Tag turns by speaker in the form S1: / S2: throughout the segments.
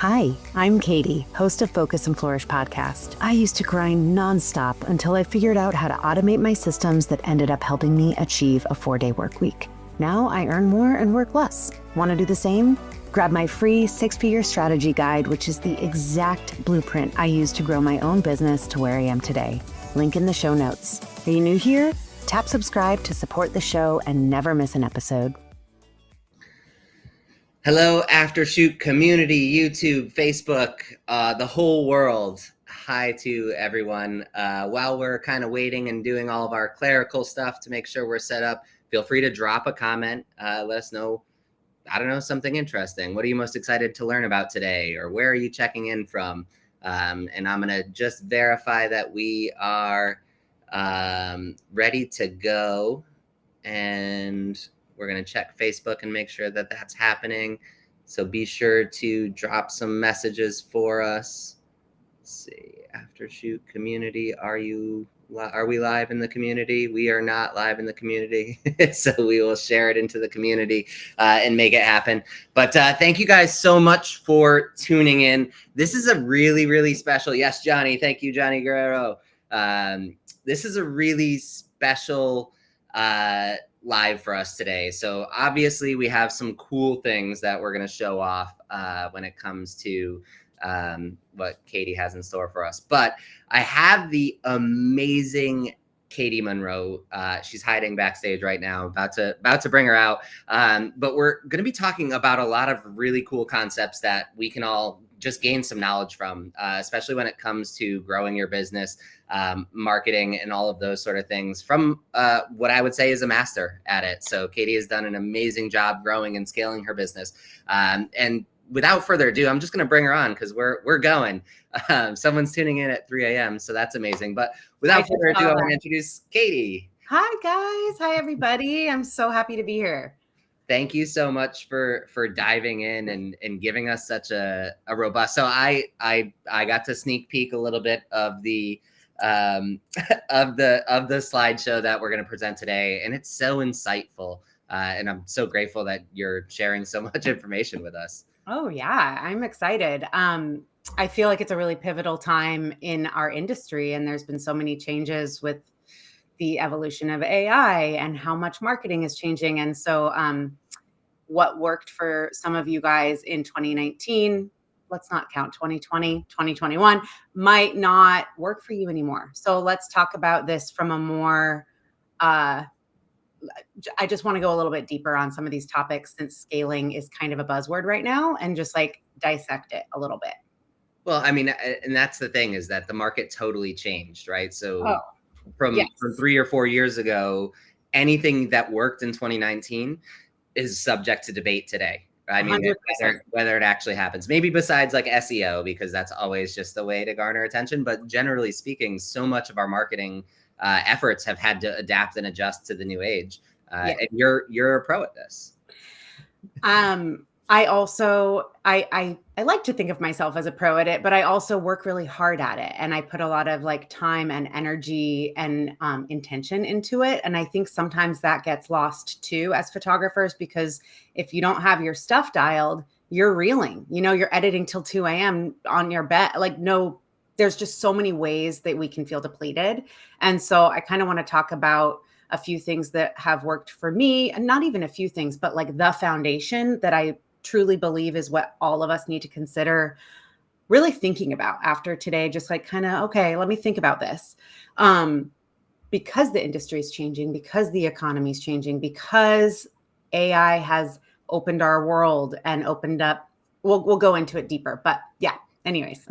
S1: Hi, I'm Katie, host of Focus and Flourish podcast. I used to grind nonstop until I figured out how to automate my systems that ended up helping me achieve a 4-day work week. Now I earn more and work less. Want to do the same? Grab my free 6-figure strategy guide, which is the exact blueprint I used to grow my own business to where I am today. Link in the show notes. Are you new here? Tap subscribe to support the show and never miss an episode.
S2: Hello, Aftershoot community, YouTube, Facebook, the whole world. Hi to everyone. While we're kind of waiting and doing all of our clerical stuff to make sure we're set up, feel free to drop a comment. Let us know, I don't know, something interesting. What are you most excited to learn about today? Or where are you checking in from? And I'm going to just verify that we are ready to go. And we're going to check Facebook and make sure that that's happening. So be sure to drop some messages for us. Let's see, Aftershoot community, are we live in the community? We are not live in the community. So we will share it into the community and make it happen. But thank you guys so much for tuning in. This is a really, really special, yes, Johnny. Thank you, Johnny Guerrero. This is a really special live for us today. So obviously we have some cool things that we're going to show off when it comes to what Katie has in store for us. But I have the amazing Katie Monroe. She's hiding backstage right now, about to bring her out. But we're going to be talking about a lot of really cool concepts that we can all just gain some knowledge from, especially when it comes to growing your business, marketing, and all of those sort of things from what I would say is a master at it. So Katie has done an amazing job growing and scaling her business. And without further ado, I'm just going to bring her on because we're going. Someone's tuning in at 3 a.m. So that's amazing. But without further ado, I want to introduce Katie.
S3: Hi, guys. Hi, everybody. I'm so happy to be here.
S2: Thank you so much for diving in and giving us such a robust. So I got to sneak peek a little bit of the of the slideshow that we're going to present today, and it's so insightful. And I'm so grateful that you're sharing so much information with us.
S3: Oh yeah, I'm excited. I feel like it's a really pivotal time in our industry, and there's been so many changes with the evolution of AI and how much marketing is changing. And so what worked for some of you guys in 2019, let's not count 2020, 2021, might not work for you anymore. So let's talk about this from a more, I just want to go a little bit deeper on some of these topics since scaling is kind of a buzzword right now, and just like dissect it a little bit.
S2: Well, I mean, and that's the thing, is that the market totally changed, right? So from 3 or 4 years ago, anything that worked in 2019 is subject to debate today. I mean, whether it actually happens, maybe besides like SEO, because that's always just the way to garner attention. But generally speaking, so much of our marketing efforts have had to adapt and adjust to the new age. And you're a pro at this.
S3: I also, I like to think of myself as a pro at it, but I also work really hard at it. And I put a lot of like time and energy and intention into it. And I think sometimes that gets lost too as photographers, because if you don't have your stuff dialed, you're reeling, you're editing till 2 a.m. on your bed. Like, no, there's just so many ways that we can feel depleted. And so I kind of want to talk about a few things that have worked for me, and not even a few things, but like the foundation that I truly believe is what all of us need to consider really thinking about after today. Just like kind of, okay, let me think about this. Because the industry is changing, because the economy is changing, because AI has opened our world and opened up, we'll go into it deeper, but yeah, anyways.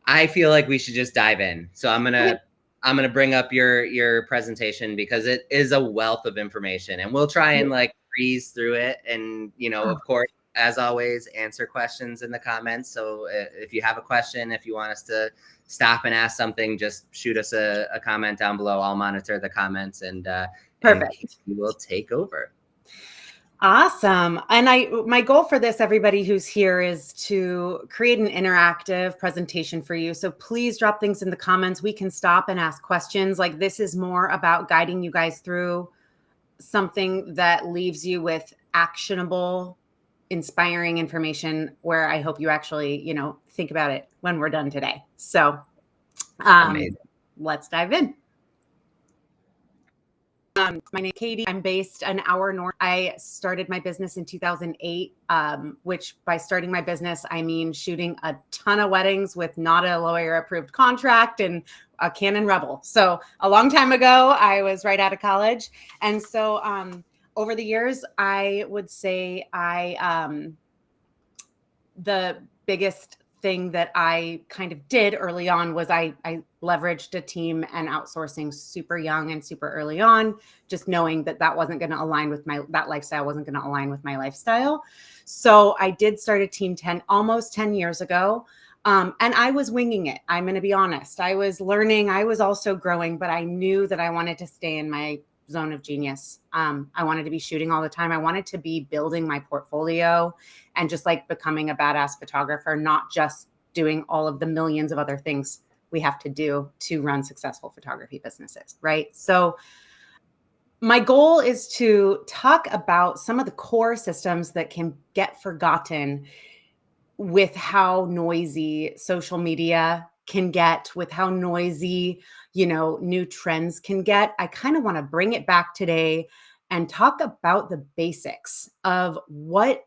S2: I feel like we should just dive in. So I'm going to bring up your presentation because it is a wealth of information, and we'll try and like breeze through it. And, of course, as always, answer questions in the comments. So if you have a question, if you want us to stop and ask something, just shoot us a comment down below. I'll monitor the comments and
S3: perfect.
S2: We will take over.
S3: Awesome. And my goal for this, everybody who's here, is to create an interactive presentation for you. So please drop things in the comments. We can stop and ask questions. Like, this is more about guiding you guys through something that leaves you with actionable inspiring information where I hope you actually, think about it when we're done today. So let's dive in. My name is Katie. I'm based an hour north. I started my business in 2008, which by starting my business, I mean shooting a ton of weddings with not a lawyer approved contract and a Canon Rebel. So a long time ago, I was right out of college. And so over the years, I would say the biggest thing that I kind of did early on was I leveraged a team and outsourcing super young and super early on, just knowing that wasn't going to align with that lifestyle wasn't going to align with my lifestyle. So I did start a team almost 10 years ago. And I was winging it. I'm going to be honest. I was learning. I was also growing, but I knew that I wanted to stay in my zone of genius. I wanted to be shooting all the time. I wanted to be building my portfolio and just like becoming a badass photographer, not just doing all of the millions of other things we have to do to run successful photography businesses, right? So my goal is to talk about some of the core systems that can get forgotten with how noisy social media can get, with how noisy, new trends can get. I kind of want to bring it back today and talk about the basics of what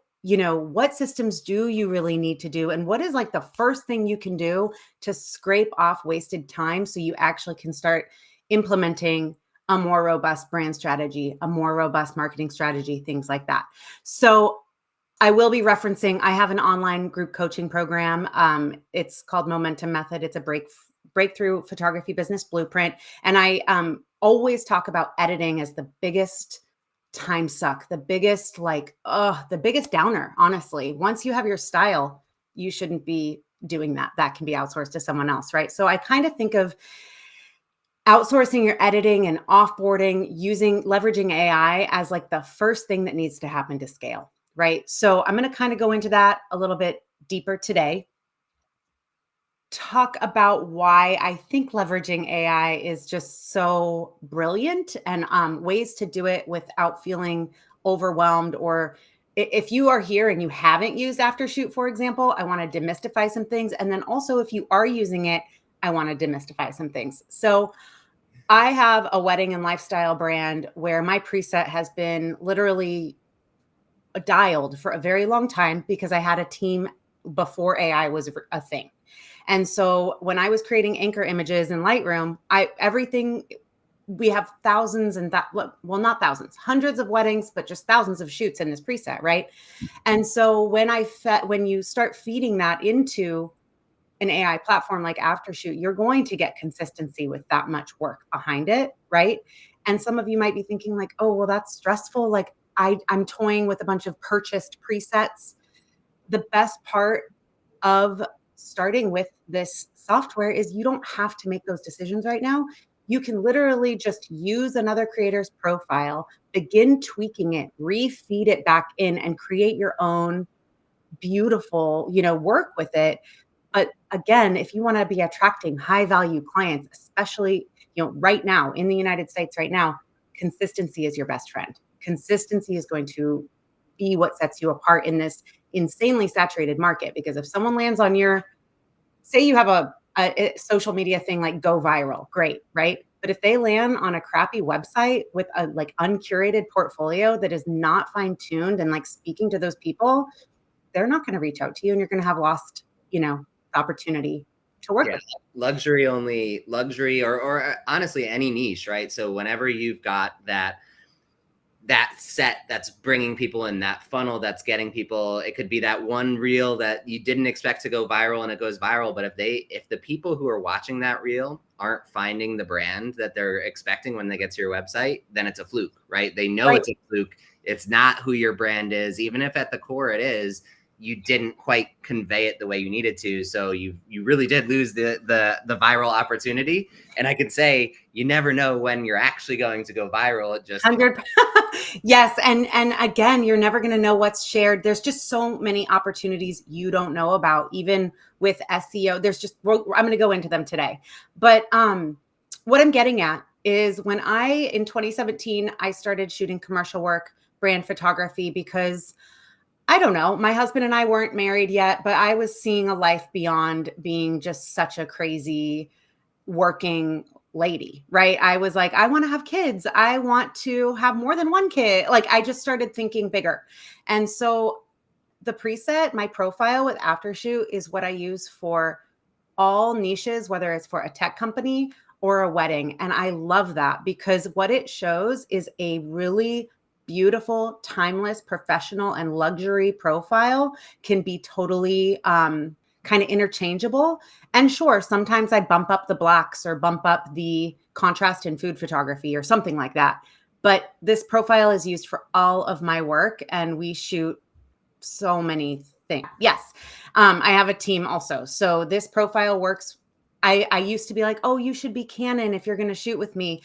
S3: systems do you really need to do? And what is like the first thing you can do to scrape off wasted time so you actually can start implementing a more robust brand strategy, a more robust marketing strategy, things like that. So I will be referencing, I have an online group coaching program. It's called Momentum Method. It's a breakthrough photography business blueprint. And I always talk about editing as the biggest time suck, the biggest the biggest downer, honestly. Once you have your style, you shouldn't be doing that. That can be outsourced to someone else, right? So I kind of think of outsourcing your editing and offboarding, leveraging AI as like the first thing that needs to happen to scale, right? So I'm going to kind of go into that a little bit deeper today. Talk about why I think leveraging AI is just so brilliant and ways to do it without feeling overwhelmed. Or if you are here and you haven't used Aftershoot, for example, I want to demystify some things. And then also if you are using it, I want to demystify some things. So I have a wedding and lifestyle brand where my preset has been literally dialed for a very long time because I had a team before AI was a thing. And so when I was creating anchor images in Lightroom, we have thousands and not thousands, hundreds of weddings, but just thousands of shoots in this preset, right? And so when you start feeding that into an AI platform like Aftershoot, you're going to get consistency with that much work behind it, right? And some of you might be thinking like, oh, well, that's stressful. Like I'm toying with a bunch of purchased presets. The best part of starting with this software is you don't have to make those decisions right now. You can literally just use another creator's profile, begin tweaking it, refeed it back in, and create your own beautiful, work with it. But again, if you want to be attracting high value clients, especially, right now in the United States right now, consistency is your best friend. Consistency is going to be what sets you apart in this insanely saturated market. Because if someone lands on say you have a social media thing like go viral, great, right? But if they land on a crappy website with a like uncurated portfolio that is not fine tuned and like speaking to those people, they're not going to reach out to you, and you're going to have lost, opportunity to work with.
S2: Luxury or honestly any niche, right? So whenever you've got that set that's bringing people in, that funnel that's getting people, it could be that one reel that you didn't expect to go viral and it goes viral. But if the people who are watching that reel aren't finding the brand that they're expecting when they get to your website, then it's a fluke, right? They know It's a fluke. It's not who your brand is, even if at the core it is. You didn't quite convey it the way you needed to. So you really did lose the viral opportunity. And I could say, you never know when you're actually going to go viral. It just
S3: 100. Yes. And again, you're never going to know what's shared. There's just so many opportunities you don't know about, even with SEO. I'm going to go into them today. But what I'm getting at is in 2017, I started shooting commercial work, brand photography, because I don't know. My husband and I weren't married yet, but I was seeing a life beyond being just such a crazy working lady, right? I was like, I want to have kids. I want to have more than one kid. Like, I just started thinking bigger. And so the preset, my profile with Aftershoot, is what I use for all niches, whether it's for a tech company or a wedding. And I love that because what it shows is a really beautiful, timeless, professional, and luxury profile can be totally kind of interchangeable. And sure, sometimes I bump up the blacks or bump up the contrast in food photography or something like that. But this profile is used for all of my work, and we shoot so many things. Yes. I have a team also. So this profile works. I used to be like, oh, you should be Canon if you're going to shoot with me.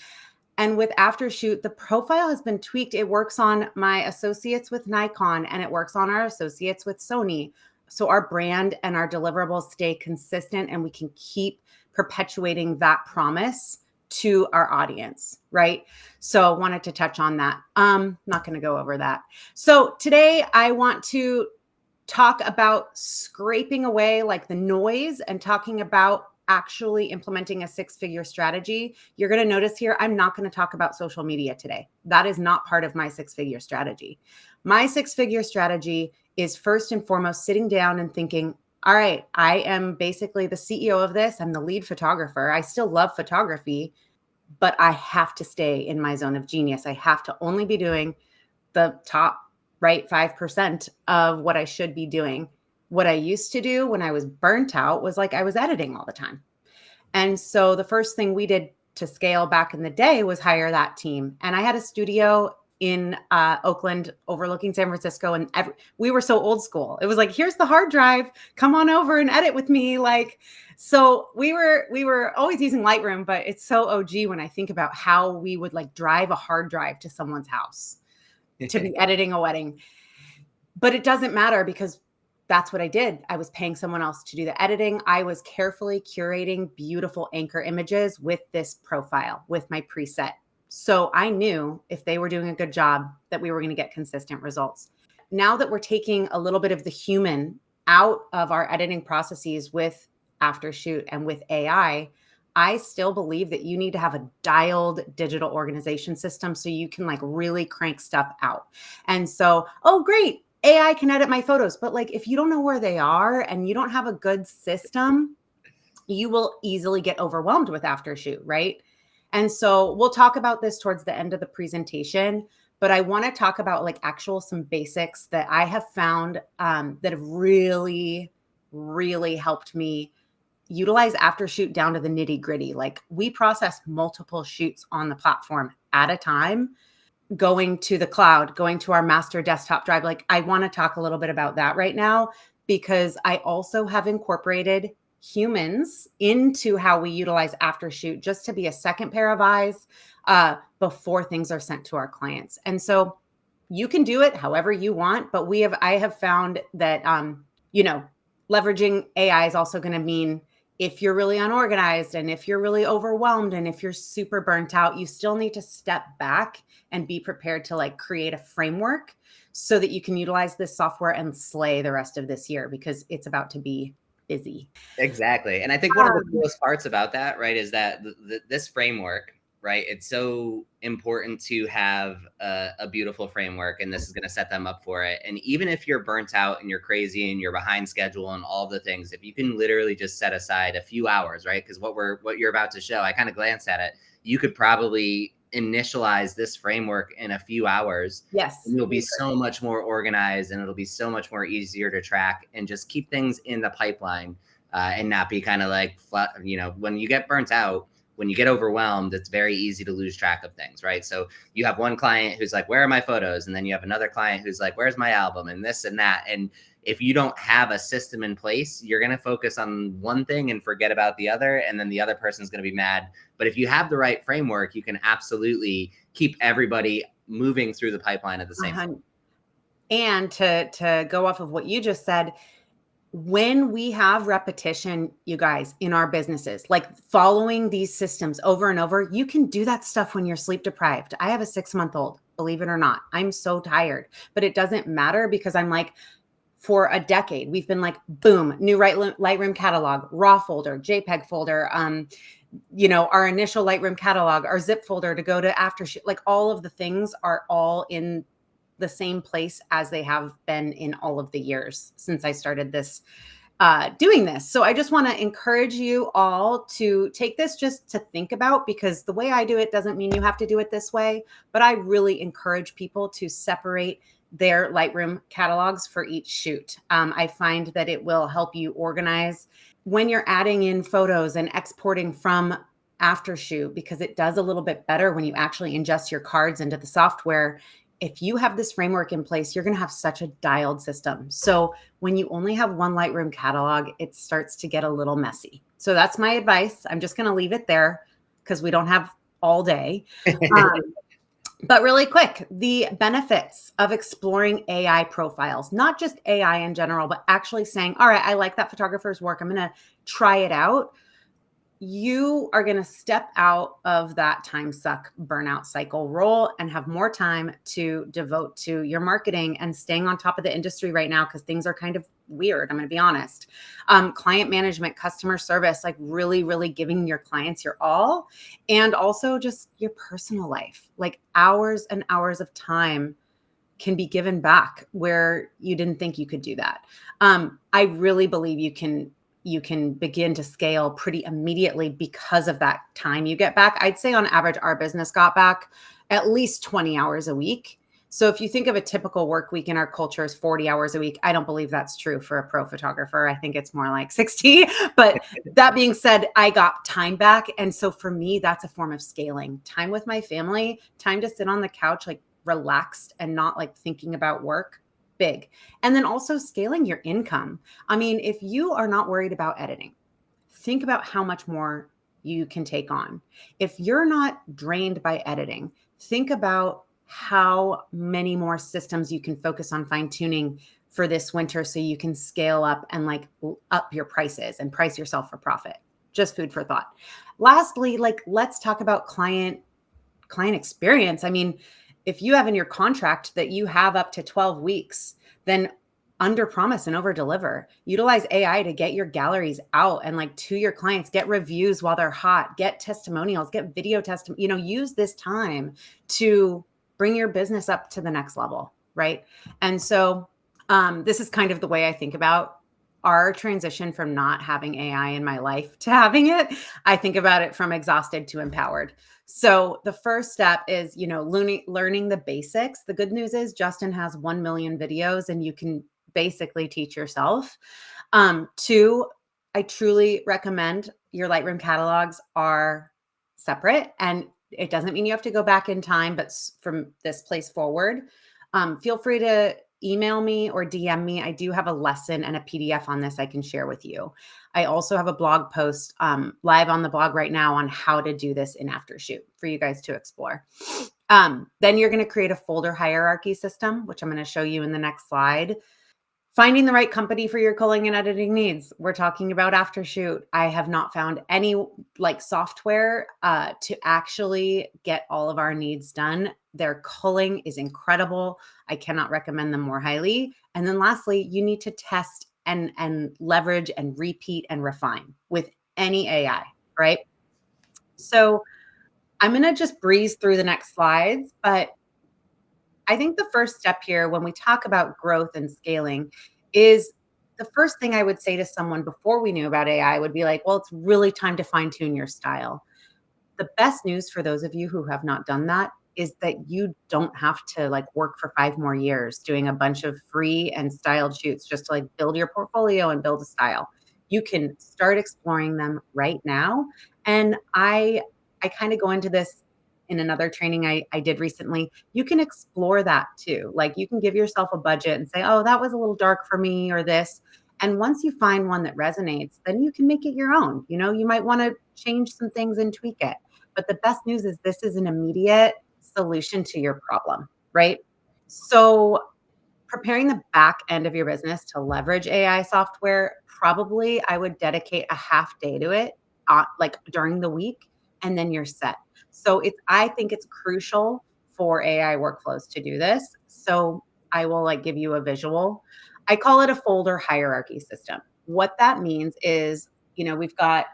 S3: And with Aftershoot, the profile has been tweaked. It works on my associates with Nikon and it works on our associates with Sony. So our brand and our deliverables stay consistent and we can keep perpetuating that promise to our audience, right? So wanted to touch on that. Not going to go over that. So today I want to talk about scraping away like the noise and talking about actually implementing a six-figure strategy. You're going to notice here, I'm not going to talk about social media today. That is not part of my six-figure strategy. My six-figure strategy is first and foremost sitting down and thinking, all right, I am basically the CEO of this. I'm the lead photographer. I still love photography, but I have to stay in my zone of genius. I have to only be doing the top, right, 5% of what I should be doing. What I used to do when I was burnt out was like I was editing all the time. And so the first thing we did to scale back in the day was hire that team. And I had a studio in Oakland overlooking San Francisco. And we were so old school. It was like, here's the hard drive. Come on over and edit with me. Like, so we were always using Lightroom, but it's so OG when I think about how we would like drive a hard drive to someone's house to be editing a wedding. But it doesn't matter because that's what I did. I was paying someone else to do the editing. I was carefully curating beautiful anchor images with this profile, with my preset. So I knew if they were doing a good job that we were going to get consistent results. Now that we're taking a little bit of the human out of our editing processes with Aftershoot and with AI, I still believe that you need to have a dialed digital organization system so you can like really crank stuff out. And so, oh, great. AI can edit my photos, but like if you don't know where they are and you don't have a good system, you will easily get overwhelmed with Aftershoot, right? And so we'll talk about this towards the end of the presentation, but I want to talk about like some basics that I have found that have really, really helped me utilize Aftershoot down to the nitty gritty. Like we process multiple shoots on the platform at a time, going to the cloud, going to our master desktop drive. Like I want to talk a little bit about that right now, because I also have incorporated humans into how we utilize Aftershoot just to be a second pair of eyes before things are sent to our clients. And so you can do it however you want, but I have found that, leveraging AI is also going to mean if you're really unorganized and if you're really overwhelmed and if you're super burnt out, you still need to step back and be prepared to like create a framework so that you can utilize this software and slay the rest of this year because it's about to be busy.
S2: Exactly. And I think one of the coolest parts about that, right, is that this framework, right, it's so important to have a beautiful framework, and this is going to set them up for it. And even if you're burnt out and you're crazy and you're behind schedule and all the things, if you can literally just set aside a few hours, right, because what you're about to show, I kind of glanced at it, you could probably initialize this framework in a few hours.
S3: Yes.
S2: And you'll be so much more organized and it'll be so much more easier to track and just keep things in the pipeline and not be kind of like, when you get burnt out, when you get overwhelmed, it's very easy to lose track of things, right? So you have one client who's like, where are my photos? And then you have another client who's like, where's my album? And this and that. And if you don't have a system in place, you're going to focus on one thing and forget about the other. And then the other person's going to be mad. But if you have the right framework, you can absolutely keep everybody moving through the pipeline at the same time.
S3: And to go off of what you just said, when we have repetition, you guys, in our businesses, like following these systems over and over, you can do that stuff when you're sleep deprived. I have a 6-month-old. believe it or not. I'm so tired, but it doesn't matter because I'm like, for a decade, we've been like, boom, new Lightroom catalog, raw folder, JPEG folder, our initial Lightroom catalog, our zip folder to go to Aftershoot. Like all of the things are all in the same place as they have been in all of the years since I started this doing this. So I just want to encourage you all to take this just to think about, because the way I do it doesn't mean you have to do it this way, but I really encourage people to separate their Lightroom catalogs for each shoot. I find that it will help you organize when you're adding in photos and exporting from Aftershoot, because it does a little bit better when you actually ingest your cards into the software. If you have this framework in place, you're going to have such a dialed system. So when you only have one Lightroom catalog, it starts to get a little messy. So that's my advice. I'm just going to leave it there because we don't have all day. But really quick, the benefits of exploring AI profiles, not just AI in general, but actually saying, all right, I like that photographer's work. I'm going to try it out. You are going to step out of that time suck burnout cycle role and have more time to devote to your marketing and staying on top of the industry right now, because things are kind of weird. I'm going to be honest. Client management, customer service, like really, really giving your clients your all, and also just your personal life, like hours and hours of time can be given back where you didn't think you could do that. I really believe you can begin to scale pretty immediately because of that time you get back. I'd say on average, our business got back at least 20 hours a week. So if you think of a typical work week in our culture is 40 hours a week, I don't believe that's true for a pro photographer. I think it's more like 60. But that being said, I got time back. And so for me, that's a form of scaling. Time with my family, time to sit on the couch, like relaxed and not like thinking about work. Big. And then also scaling your income. I mean, if you are not worried about editing, think about how much more you can take on. If you're not drained by editing, think about how many more systems you can focus on fine tuning for this winter so you can scale up and like up your prices and price yourself for profit. Just food for thought. Lastly, like let's talk about client experience. I mean, if you have in your contract that you have up to 12 weeks, then under promise and over deliver. Utilize AI to get your galleries out and like to your clients, get reviews while they're hot, get testimonials, get video use this time to bring your business up to the next level. Right. And so this is kind of the way I think about our transition from not having AI in my life to having it. I think about it from exhausted to empowered. So the first step is, learning the basics. The good news is Justin has 1 million videos and you can basically teach yourself. Two, I truly recommend your Lightroom catalogs are separate, and it doesn't mean you have to go back in time, but from this place forward, feel free to email me or DM me. I do have a lesson and a PDF on this I can share with you. I also have a blog post live on the blog right now on how to do this in Aftershoot for you guys to explore. Then you're going to create a folder hierarchy system, which I'm going to show you in the next slide. Finding the right company for your culling and editing needs. We're talking about Aftershoot. I have not found any software to actually get all of our needs done. Their culling is incredible. I cannot recommend them more highly. And then lastly, you need to test and leverage and repeat and refine with any AI, right? So I'm going to just breeze through the next slides, but I think the first step here when we talk about growth and scaling is the first thing I would say to someone before we knew about AI would be like, well, it's really time to fine tune your style. The best news for those of you who have not done that is that you don't have to work for 5 more years doing a bunch of free and styled shoots just to build your portfolio and build a style. You can start exploring them right now. And I kind of go into this in another training I did recently. You can explore that too. You can give yourself a budget and say, oh, that was a little dark for me, or this. And once you find one that resonates, then you can make it your own. You might want to change some things and tweak it. But the best news is this is an immediate solution to your problem, right? So preparing the back end of your business to leverage AI software, probably I would dedicate a half day to it, during the week, and then you're set. So I think it's crucial for AI workflows to do this. So I will like give you a visual. I call it a folder hierarchy system. What that means is, we've got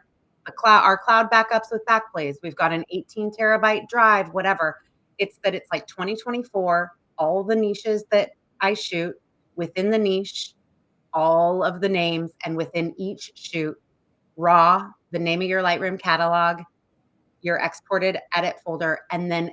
S3: our cloud backups with Backblaze. We've got an 18 terabyte drive, whatever. It's like 2024, all the niches that I shoot, within the niche, all of the names, and within each shoot, raw, the name of your Lightroom catalog, your exported edit folder, and then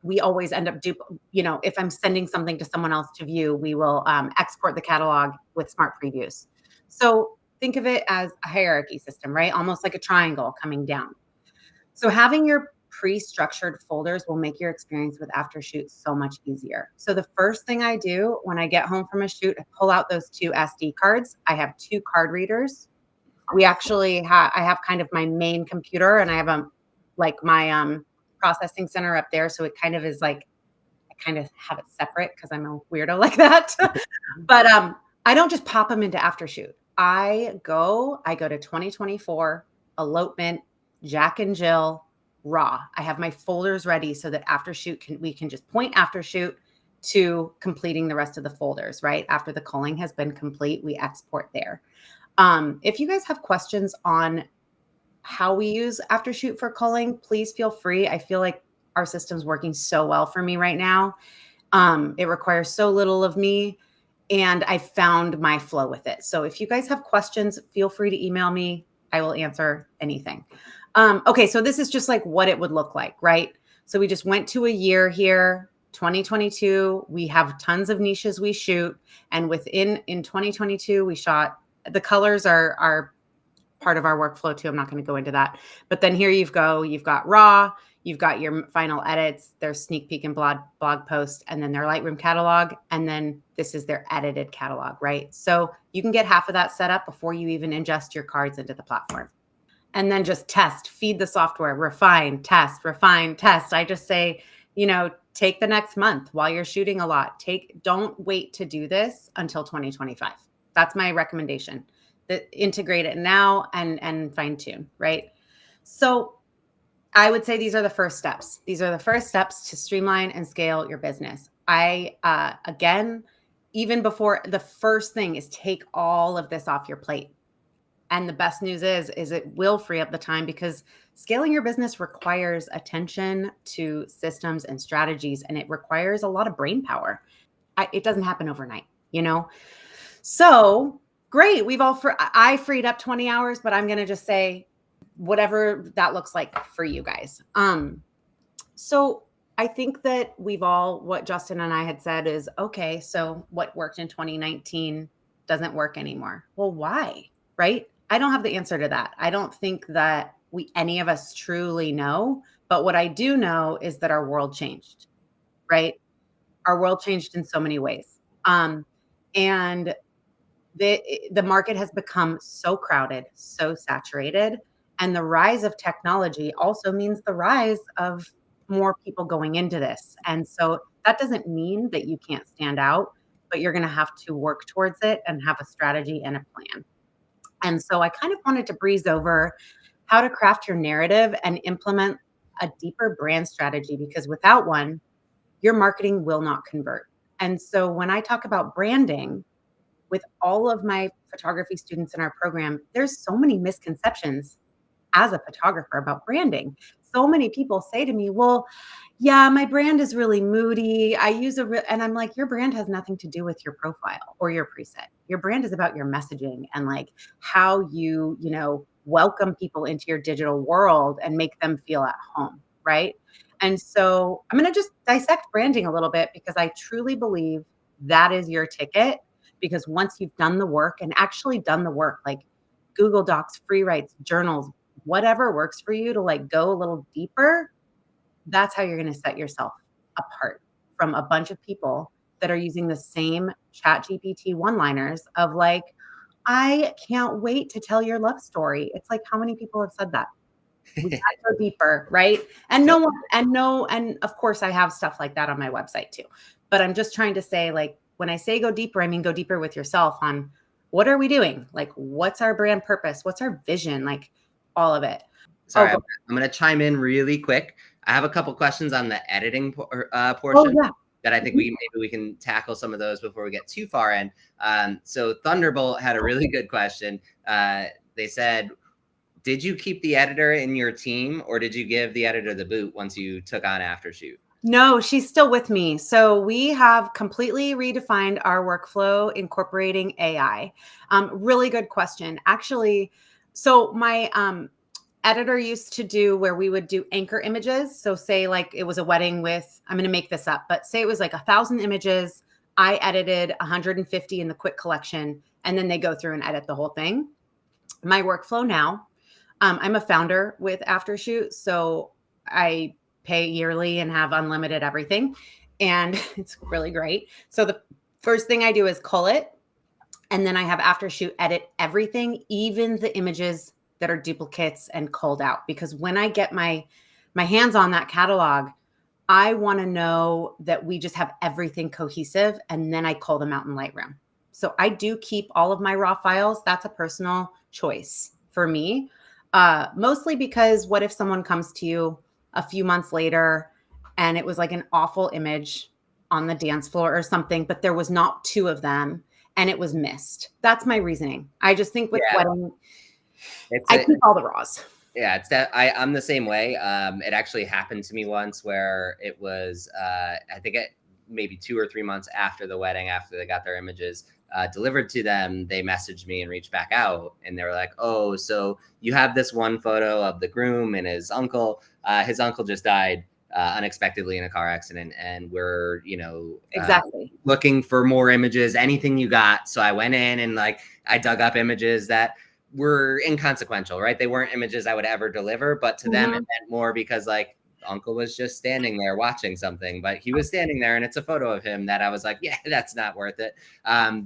S3: we always end up if I'm sending something to someone else to view, we will export the catalog with smart previews. So think of it as a hierarchy system, right? Almost like a triangle coming down. So having your pre-structured folders will make your experience with Aftershoot so much easier. So the first thing I do when I get home from a shoot, I pull out those 2 SD cards. I have 2 card readers. I have kind of my main computer, and I have my processing center up there. So it kind of is like, I kind of have it separate because I'm a weirdo like that. But I don't just pop them into Aftershoot. I go to 2024, elopement, Jack and Jill, raw. I have my folders ready so that we can just point Aftershoot to completing the rest of the folders, right? After the culling has been complete, we export there. If you guys have questions on how we use Aftershoot for culling, please feel free. I feel like our system's working so well for me right now. It requires so little of me, and I found my flow with it. So if you guys have questions, feel free to email me. I will answer anything. Okay, so this is just like what it would look like, right? So we just went to a year here, 2022. We have tons of niches we shoot, and in 2022, we shot. The colors are part of our workflow too. I'm not going to go into that. But then here you've got raw, you've got your final edits, their sneak peek and blog post, and then their Lightroom catalog. And then this is their edited catalog, right? So you can get half of that set up before you even ingest your cards into the platform. And then just test, feed the software, refine, test. I just say, take the next month while you're shooting a lot. Don't wait to do this until 2025. That's my recommendation. Integrate it now and fine tune, right? So I would say these are the first steps. These are the first steps to streamline and scale your business. Again, even before, the first thing is take all of this off your plate. And the best news is it will free up the time, because scaling your business requires attention to systems and strategies, and it requires a lot of brain power. It doesn't happen overnight, So great. I freed up 20 hours, but I'm going to just say whatever that looks like for you guys. So I think that what Justin and I had said is, okay, so what worked in 2019 doesn't work anymore. Well, why? Right? I don't have the answer to that. I don't think that any of us truly know, but what I do know is that our world changed, right? Our world changed in so many ways. And the market has become so crowded, so saturated, and the rise of technology also means the rise of more people going into this. And so that doesn't mean that you can't stand out, but you're going to have to work towards it and have a strategy and a plan. And so I kind of wanted to breeze over how to craft your narrative and implement a deeper brand strategy, because without one, your marketing will not convert. And so when I talk about branding, with all of my photography students in our program, there's so many misconceptions as a photographer about branding. So many people say to me, well, yeah, my brand is really moody. And I'm like, your brand has nothing to do with your profile or your preset. Your brand is about your messaging and like how you welcome people into your digital world and make them feel at home, right? And so I'm going to just dissect branding a little bit, because I truly believe that is your ticket. Because once you've done the work and actually done the work, like Google Docs, free writes, journals, whatever works for you to like go a little deeper, that's how you're going to set yourself apart from a bunch of people that are using the same ChatGPT one-liners of like, I can't wait to tell your love story. It's like, how many people have said that? We got to go deeper, right? And and of course I have stuff like that on my website too. But I'm just trying to say, like, when I say go deeper, I mean go deeper with yourself on what are we doing? Like, what's our brand purpose? What's our vision? Like, all of it.
S2: Sorry, I'm going to chime in really quick. I have a couple questions on the editing portion that I think maybe we can tackle some of those before we get too far in. So Thunderbolt had a really good question. They said, did you keep the editor in your team, or did you give the editor the boot once you took on Aftershoot?
S3: No, she's still with me. So we have completely redefined our workflow incorporating AI. Really good question. Actually, so my editor used to do where we would do anchor images. So say like it was a wedding with, I'm going to make this up, but say it was like 1,000 images. I edited 150 in the quick collection, and then they go through and edit the whole thing. My workflow now, I'm a founder with Aftershoot, so I pay yearly and have unlimited everything, and it's really great. So the first thing I do is cull it, and then I have Aftershoot edit everything, even the images that are duplicates and culled out. Because when I get my hands on that catalog, I want to know that we just have everything cohesive, and then I cull them out in Lightroom. So I do keep all of my raw files. That's a personal choice for me. Mostly because what if someone comes to you a few months later and it was like an awful image on the dance floor or something, but there was not 2 of them and it was missed. That's my reasoning. I just think with wedding, I keep all the raws.
S2: Yeah, it's that I'm the same way. It actually happened to me once where it was, I think maybe 2 or 3 months after the wedding, after they got their images delivered to them, they messaged me and reached back out, and they were like, "Oh, so you have this one photo of the groom and his uncle. His uncle just died unexpectedly in a car accident, and we're,
S3: exactly
S2: looking for more images. Anything you got?" So I went in and I dug up images that were inconsequential, right? They weren't images I would ever deliver, but to them it meant more because uncle was just standing there watching something, but he was standing there and it's a photo of him that I was like, yeah, that's not worth it.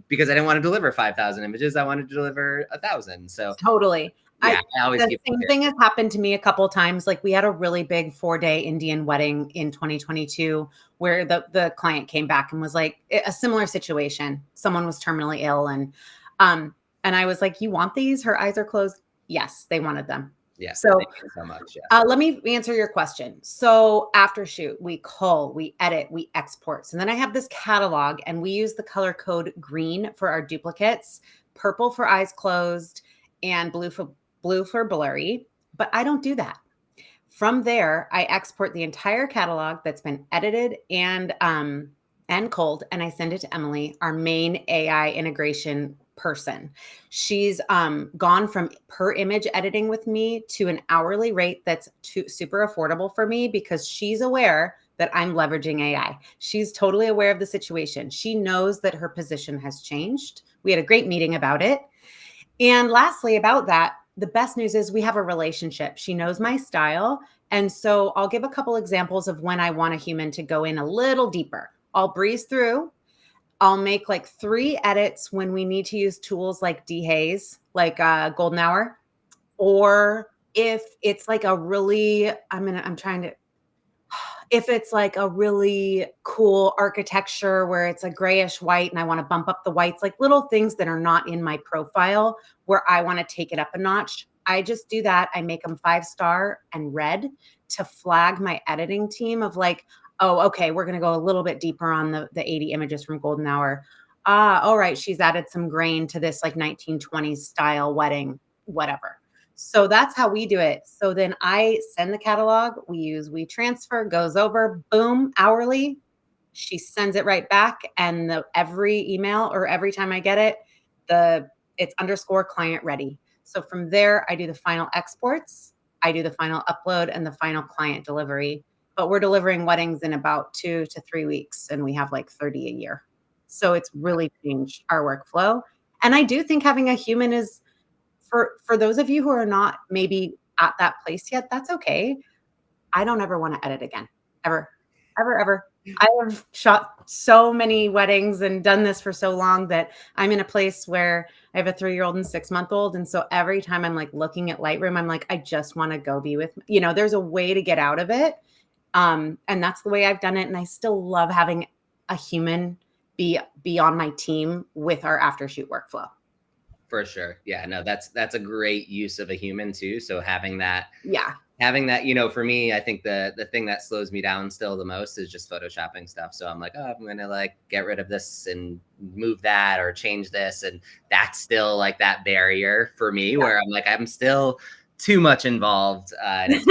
S2: Because I didn't want to deliver 5,000 images. I wanted to deliver 1,000. So
S3: totally.
S2: Yeah, I always
S3: the same thing has happened to me a couple of times. Like we had a really big 4-day Indian wedding in 2022 where the client came back and was like a similar situation. Someone was terminally ill and I was like, "You want these?" Her eyes are closed. Yes, they wanted them.
S2: Yeah.
S3: So,
S2: thank you so much. Yeah.
S3: Let me answer your question. So Aftershoot, we cull, we edit, we export. So then I have this catalog, and we use the color code green for our duplicates, purple for eyes closed, and blue for blurry. But I don't do that. From there, I export the entire catalog that's been edited and culled, and I send it to Emily, our main AI integration person. She's gone from per image editing with me to an hourly rate that's super affordable for me because she's aware that I'm leveraging AI. She's totally aware of the situation. She knows that her position has changed. We had a great meeting about it. And lastly, about that, the best news is we have a relationship. She knows my style. And so I'll give a couple examples of when I want a human to go in a little deeper. I'll breeze through. I'll make 3 edits when we need to use tools like dehaze, like golden hour, or if it's if it's like a really cool architecture where it's a grayish white and I want to bump up the whites, like little things that are not in my profile where I want to take it up a notch. I just do that. I make them 5-star and red to flag my editing team of oh, okay, we're going to go a little bit deeper on the 80 images from golden hour. All right, she's added some grain to this 1920s style wedding, whatever. So that's how we do it. So then I send the catalog, we use WeTransfer, goes over, boom, hourly. She sends it right back. And every email or every time I get it, it's _ ready. So from there, I do the final exports, I do the final upload and the final client delivery. But we're delivering weddings in about 2 to 3 weeks, and we have 30 a year. So it's really changed our workflow. And I do think having a human is, for those of you who are not maybe at that place yet, that's okay. I don't ever want to edit again, ever, ever, ever. I have shot so many weddings and done this for so long that I'm in a place where I have a 3-year-old and 6-month-old. And so every time I'm looking at Lightroom, I'm I just want to go be with, there's a way to get out of it. And that's the way I've done it. And I still love having a human be on my team with our Aftershoot workflow.
S2: For sure. Yeah, no, that's a great use of a human too. So
S3: Yeah.
S2: having that, you know, for me, I think the thing that slows me down still the most is just photoshopping stuff. So I'm like, oh, I'm gonna like get rid of this and move that or change this. And that's still like that barrier for me where I'm like, I'm still too much involved. And it's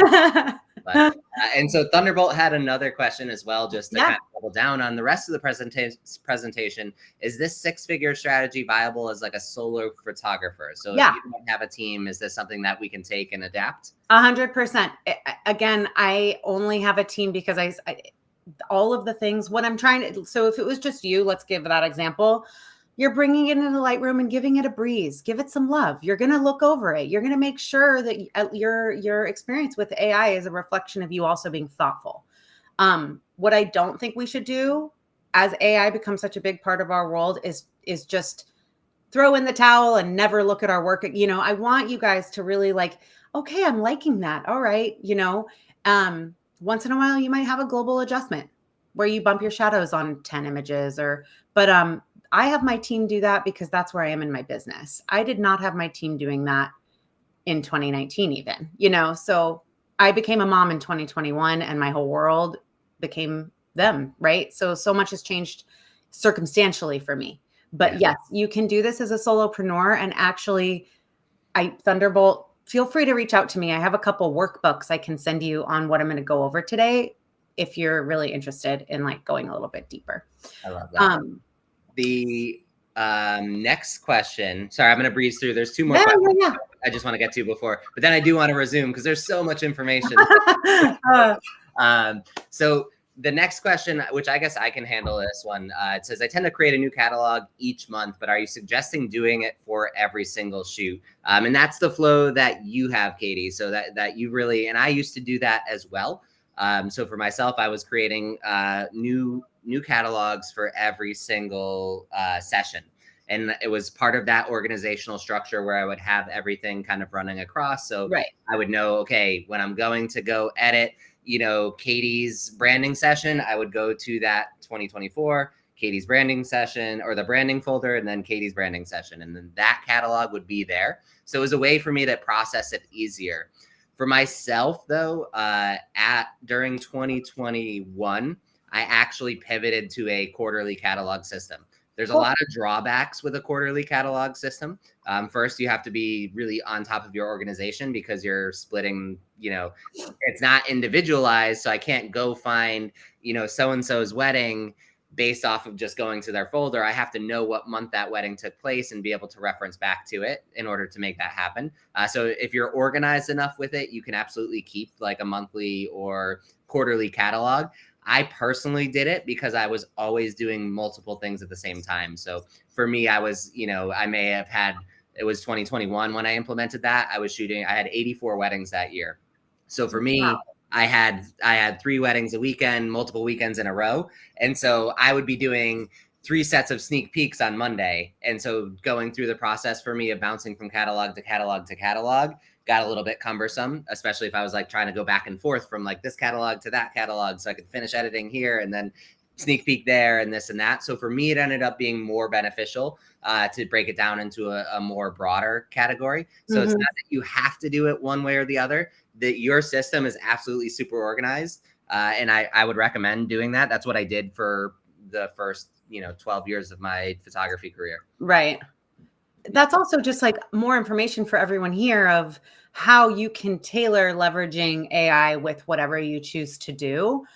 S2: but and so Thunderbolt had another question as well, just to kind of double down on the rest of the presentation. Is this six-figure strategy viable as like a solo photographer? So if you don't have a team, is this something that we can take and adapt?
S3: 100%. Again, I only have a team because I all of the things, what I'm trying to, so if it was just you, let's give that example. You're bringing it into Lightroom and giving it a breeze. Give it some love. You're going to look over it. You're going to make sure that your experience with AI is a reflection of you also being thoughtful. What I don't think we should do as AI becomes such a big part of our world is just throw in the towel and never look at our work. You know, I want you guys to really like, okay, I'm liking that. All right. You know, once in a while you might have a global adjustment where you bump your shadows on 10 images but I have my team do that because that's where I am in my business. I did not have my team doing that in 2019 even, you know, so I became a mom in 2021 and my whole world became them, right? So much has changed circumstantially for me. But yes, you can do this as a solopreneur. And actually, Thunderbolt, feel free to reach out to me. I have a couple workbooks I can send you on what I'm going to go over today if you're really interested in like going a little bit deeper.
S2: I love that. The next question. Sorry, I'm going to breeze through. There's two more questions I just want to get to before, but then I do want to resume because there's so much information. So the next question, which I guess I can handle this one, it says, I tend to create a new catalog each month, but are you suggesting doing it for every single shoot? And that's the flow that you have, Katie. So that you really, and I used to do that as well. So for myself, I was creating new catalogs for every single session. And it was part of that organizational structure where I would have everything kind of running across. So I would know, okay, when I'm going to go edit, you know, Katie's branding session, I would go to that 2024, Katie's branding session or the branding folder, and then Katie's branding session. And then that catalog would be there. So it was a way for me to process it easier. For myself, though, during 2021, I actually pivoted to a quarterly catalog system. There's a lot of drawbacks with a quarterly catalog system. First, you have to be really on top of your organization because you're splitting, you know, it's not individualized. So I can't go find, you know, so-and-so's wedding based off of just going to their folder. I have to know what month that wedding took place and be able to reference back to it in order to make that happen. So if you're organized enough with it, you can absolutely keep like a monthly or quarterly catalog. I personally did it because I was always doing multiple things at the same time. So for me, I was, you know, I may have had, it was 2021 when I implemented that. I had 84 weddings that year. So for me, I had 3 weddings a weekend, multiple weekends in a row. And so I would be doing 3 sets of sneak peeks on Monday. And so going through the process for me of bouncing from catalog to catalog to catalog got a little bit cumbersome, especially if I was like trying to go back and forth from like this catalog to that catalog so I could finish editing here and then sneak peek there and this and that. So for me, it ended up being more beneficial to break it down into a more broader category. So it's not that you have to do it one way or the other, that your system is absolutely super organized. And I would recommend doing that. That's what I did for the first, 12 years of my photography career.
S3: Right. That's also just like more information for everyone here of how you can tailor leveraging AI with whatever you choose to do.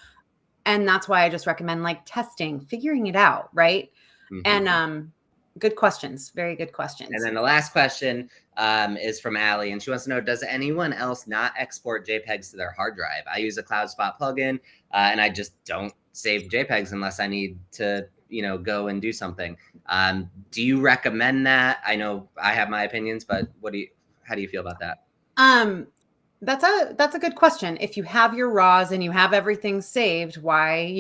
S3: And that's why I just recommend like testing, figuring it out. Right. And good questions. Very good questions.
S2: And then the last question is from Allie, and she wants to know, does anyone else not export JPEGs to their hard drive? I use a CloudSpot plugin and I just don't save JPEGs unless I need to, go and do something. Do you recommend that? I know I have my opinions, but how do you feel about that?
S3: That's a good question. If you have your RAWs and you have everything saved, why,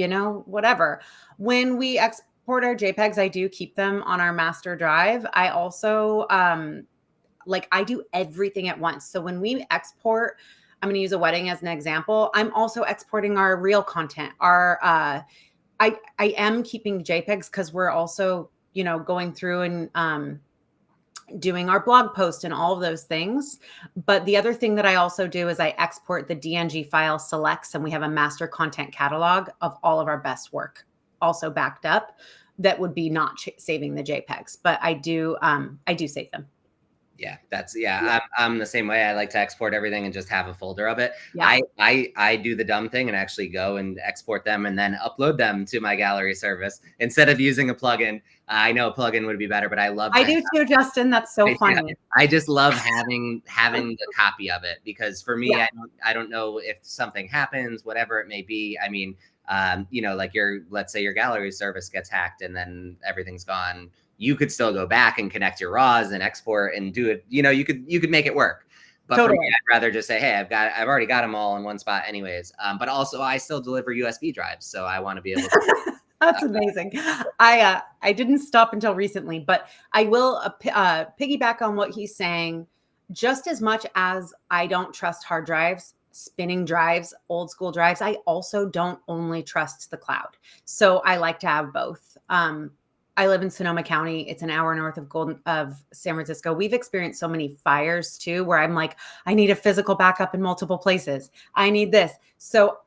S3: whatever. When we export our JPEGs, I do keep them on our master drive. I also, I do everything at once. So when we export, I'm going to use a wedding as an example. I'm also exporting our real content. I am keeping JPEGs because we're also, going through and doing our blog post and all of those things. But the other thing that I also do is I export the DNG file selects, and we have a master content catalog of all of our best work also backed up that would be not saving the JPEGs, but I do save them.
S2: Yeah, I'm the same way. I like to export everything and just have a folder of it.
S3: Yeah.
S2: I do the dumb thing and actually go and export them and then upload them to my gallery service instead of using a plugin. I know a plugin would be better, but I love.
S3: I do too, Justin. That's so funny.
S2: I just love having the copy of it, because for me,
S3: Yeah.
S2: I don't know if something happens, whatever it may be. I mean, like let's say your gallery service gets hacked and then everything's gone. You could still go back and connect your RAWs and export and do it. You could make it work. But totally. For me, I'd rather just say, hey, I've already got them all in one spot anyways. But also I still deliver USB drives. So I want to be able to.
S3: That's amazing. I didn't stop until recently, but I will piggyback on what he's saying. Just as much as I don't trust hard drives, spinning drives, old school drives, I also don't only trust the cloud. So I like to have both. I live in Sonoma County. It's an hour north of San Francisco. We've experienced so many fires too, where I'm like, I need a physical backup in multiple places. I need this. So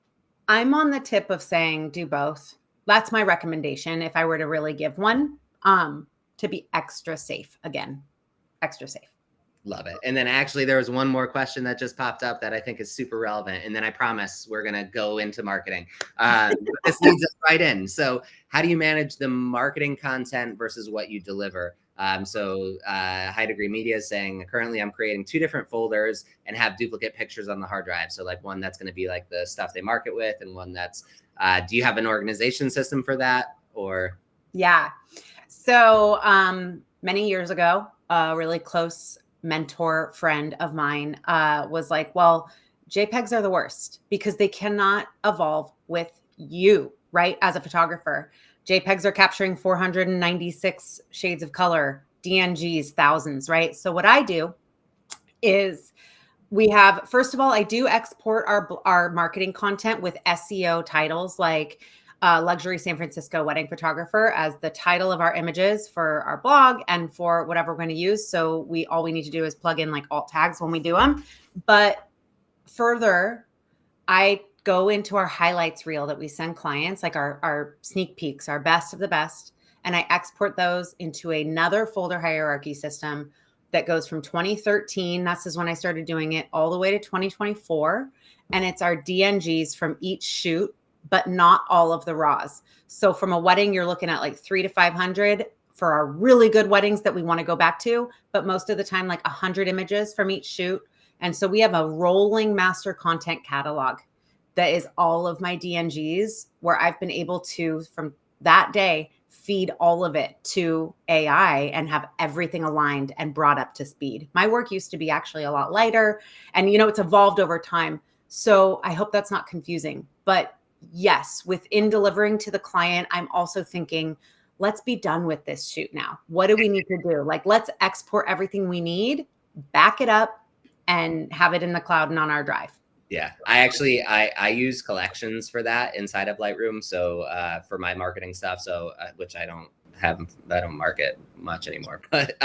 S3: I'm on the tip of saying, do both. That's my recommendation. If I were to really give one, to be extra safe, again, extra safe.
S2: Love it. And then actually there was one more question that just popped up that I think is super relevant. And then I promise we're going to go into marketing. This leads us right in. So how do you manage the marketing content versus what you deliver? High Degree Media is saying, currently I'm creating 2 different folders and have duplicate pictures on the hard drive. So like one that's going to be like the stuff they market with, and one that's, do you have an organization system for that, or?
S3: Yeah. So many years ago, a really close mentor friend of mine was like, well, JPEGs are the worst because they cannot evolve with you, right? As a photographer, JPEGs are capturing 496 shades of color, DNGs, thousands, right? So what I do is first of all, I do export our marketing content with SEO titles like luxury San Francisco wedding photographer as the title of our images for our blog and for whatever we're going to use. So all we need to do is plug in like alt tags when we do them. But further, I go into our highlights reel that we send clients, like our sneak peeks, our best of the best. And I export those into another folder hierarchy system that goes from 2013. That's when I started doing it, all the way to 2024. And it's our DNGs from each shoot, but not all of the RAWs. So from a wedding, you're looking at like 300 to 500 for our really good weddings that we want to go back to. But most of the time, like 100 images from each shoot. And so we have a rolling master content catalog that is all of my DNGs, where I've been able to, from that day, feed all of it to AI and have everything aligned and brought up to speed. My work used to be actually a lot lighter, and it's evolved over time. So I hope that's not confusing. But yes, within delivering to the client, I'm also thinking, let's be done with this shoot now. What do we need to do? Like, let's export everything we need, back it up, and have it in the cloud and on our drive.
S2: Yeah, I use collections for that inside of Lightroom. So for my marketing stuff, which I don't market much anymore, but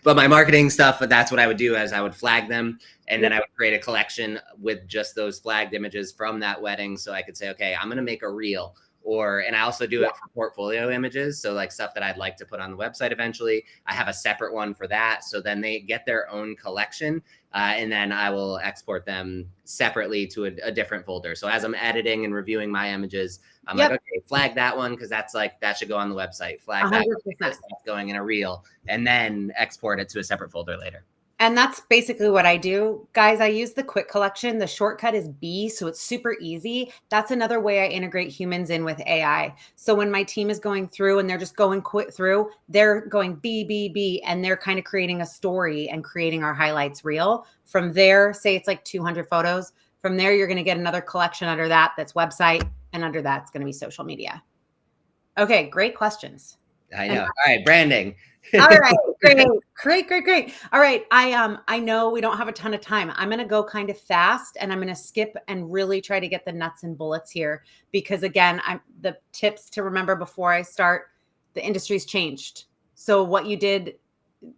S2: my marketing stuff, that's what I would do, is I would flag them, and then I would create a collection with just those flagged images from that wedding. So I could say, okay, I'm going to make a reel, and I also do it for portfolio images. So like stuff that I'd like to put on the website eventually, I have a separate one for that. So then they get their own collection. And then I will export them separately to a different folder. So as I'm editing and reviewing my images, I'm like, okay, flag that one, because that's like, that should go on the website. Flag 100%. That one because that's going in a reel, and then export it to a separate folder later.
S3: And that's basically what I do. Guys, I use the quick collection. The shortcut is B, so it's super easy. That's another way I integrate humans in with AI. So when my team is going through and they're just going quick through, they're going B, B, B, and they're kind of creating a story and creating our highlights reel. From there, say it's like 200 photos. From there, you're going to get another collection under that that's website, and under that, it's going to be social media. Okay, great questions.
S2: I know. All right, branding.
S3: All right, great. All right, I know we don't have a ton of time. I'm going to go kind of fast, and I'm going to skip and really try to get the nuts and bullets here, because again, the tips to remember before I start, the industry's changed. So what you did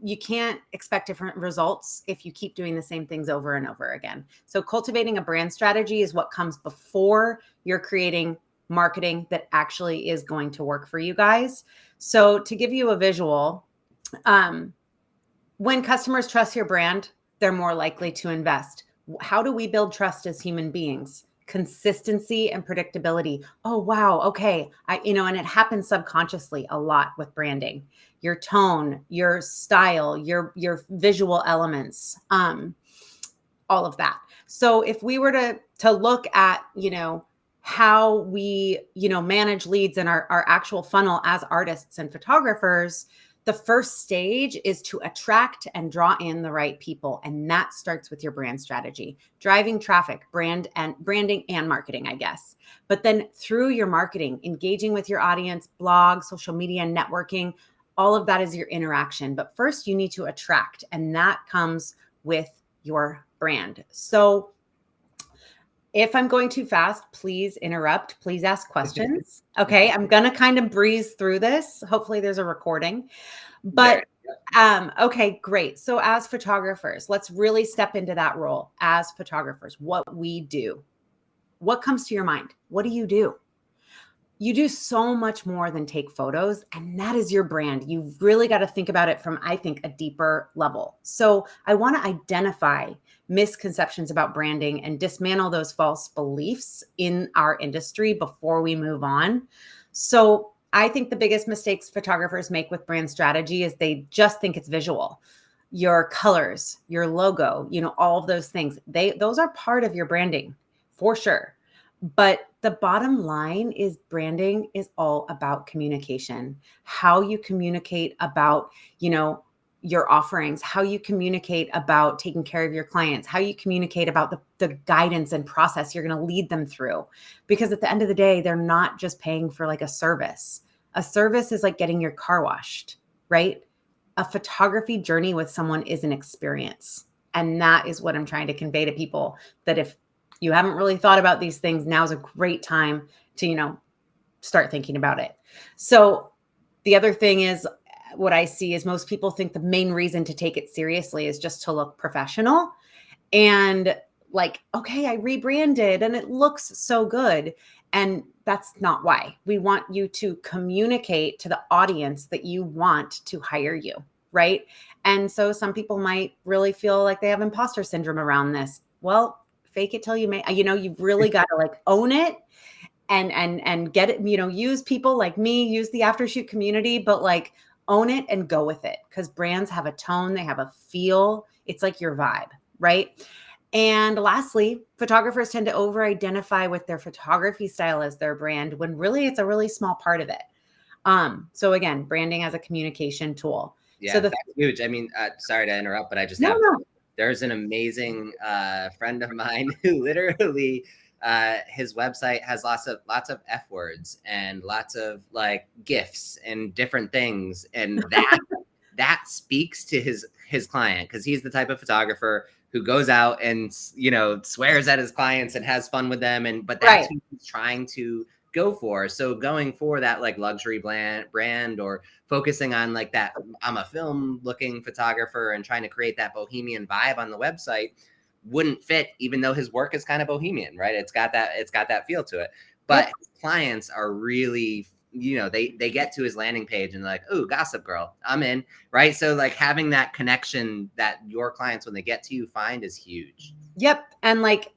S3: you can't expect different results if you keep doing the same things over and over again. So cultivating a brand strategy is what comes before you're creating marketing that actually is going to work for you guys. So to give you a visual, when customers trust your brand, they're more likely to invest. How do we build trust as human beings? Consistency and predictability. Oh, wow. Okay. And it happens subconsciously a lot with branding. Your tone, your style, your visual elements, all of that. So if we were to look at, how we, manage leads in our actual funnel as artists and photographers, the first stage is to attract and draw in the right people. And that starts with your brand strategy, driving traffic, branding and marketing, I guess. But then through your marketing, engaging with your audience, blog, social media, networking, all of that is your interaction. But first you need to attract, and that comes with your brand. So if I'm going too fast, please interrupt. Please ask questions. Okay. I'm going to kind of breeze through this. Hopefully there's a recording. But okay, great. So as photographers, let's really step into that role as photographers, what we do. What comes to your mind? What do? You do so much more than take photos, and that is your brand. You've really got to think about it from, I think, a deeper level. So I want to identify misconceptions about branding and dismantle those false beliefs in our industry before we move on. So I think the biggest mistakes photographers make with brand strategy is they just think it's visual. Your colors, your logo, all of those things, those are part of your branding for sure. But the bottom line is branding is all about communication, how you communicate about, your offerings, how you communicate about taking care of your clients, how you communicate about the guidance and process you're going to lead them through. Because at the end of the day, they're not just paying for like a service. A service is like getting your car washed, right? A photography journey with someone is an experience. And that is what I'm trying to convey to people, that if you haven't really thought about these things, now's a great time to, start thinking about it. So the other thing is, what I see is most people think the main reason to take it seriously is just to look professional. And like, okay, I rebranded and it looks so good. And that's not why. We want you to communicate to the audience that you want to hire you, right? And so some people might really feel like they have imposter syndrome around this. Well, fake it till you make, you've really got to like own it and get it, use people like me, use the Aftershoot community, but like own it and go with it, because brands have a tone, they have a feel. It's like your vibe, right? And lastly, photographers tend to over-identify with their photography style as their brand when really it's a really small part of it. So again, branding as a communication tool.
S2: Yeah,
S3: so
S2: that's huge. I mean, sorry to interrupt, but I just there's an amazing friend of mine who literally his website has lots of F words and lots of like GIFs and different things, and that speaks to his client, because he's the type of photographer who goes out and swears at his clients and has fun with them, but that's who he's trying to go for. So going for that like luxury brand, or focusing on like that, I'm a film looking photographer and trying to create that bohemian vibe on the website, wouldn't fit, even though his work is kind of bohemian, right? It's got that feel to it. But his clients are really, they get to his landing page and they're like, oh, Gossip Girl, I'm in, right? So like having that connection that your clients, when they get to you, find is huge.
S3: Yep. And like,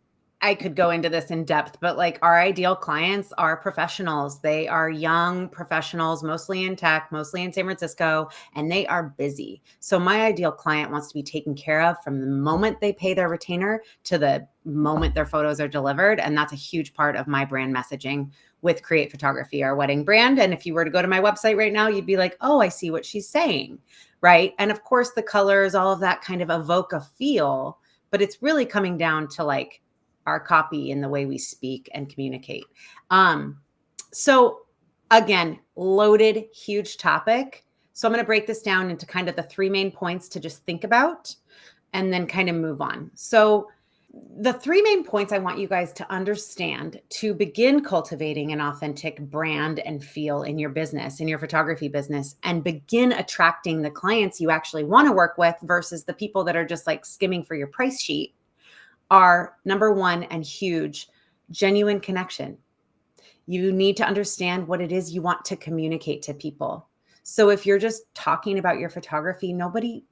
S3: I could go into this in depth, but like our ideal clients are professionals. They are young professionals, mostly in tech, mostly in San Francisco, and they are busy. So my ideal client wants to be taken care of from the moment they pay their retainer to the moment their photos are delivered. And that's a huge part of my brand messaging with Create Photography, our wedding brand. And if you were to go to my website right now, you'd be like, oh, I see what she's saying, right? And of course, the colors, all of that kind of evoke a feel, but it's really coming down to like our copy and the way we speak and communicate. So again, loaded, huge topic. So I'm going to break this down into kind of the three main points to just think about and then kind of move on. So the three main points I want you guys to understand to begin cultivating an authentic brand and feel in your business, in your photography business, and begin attracting the clients you actually want to work with versus the people that are just like skimming for your price sheet are number one and huge, genuine connection. You need to understand what it is you want to communicate to people. So if you're just talking about your photography, nobody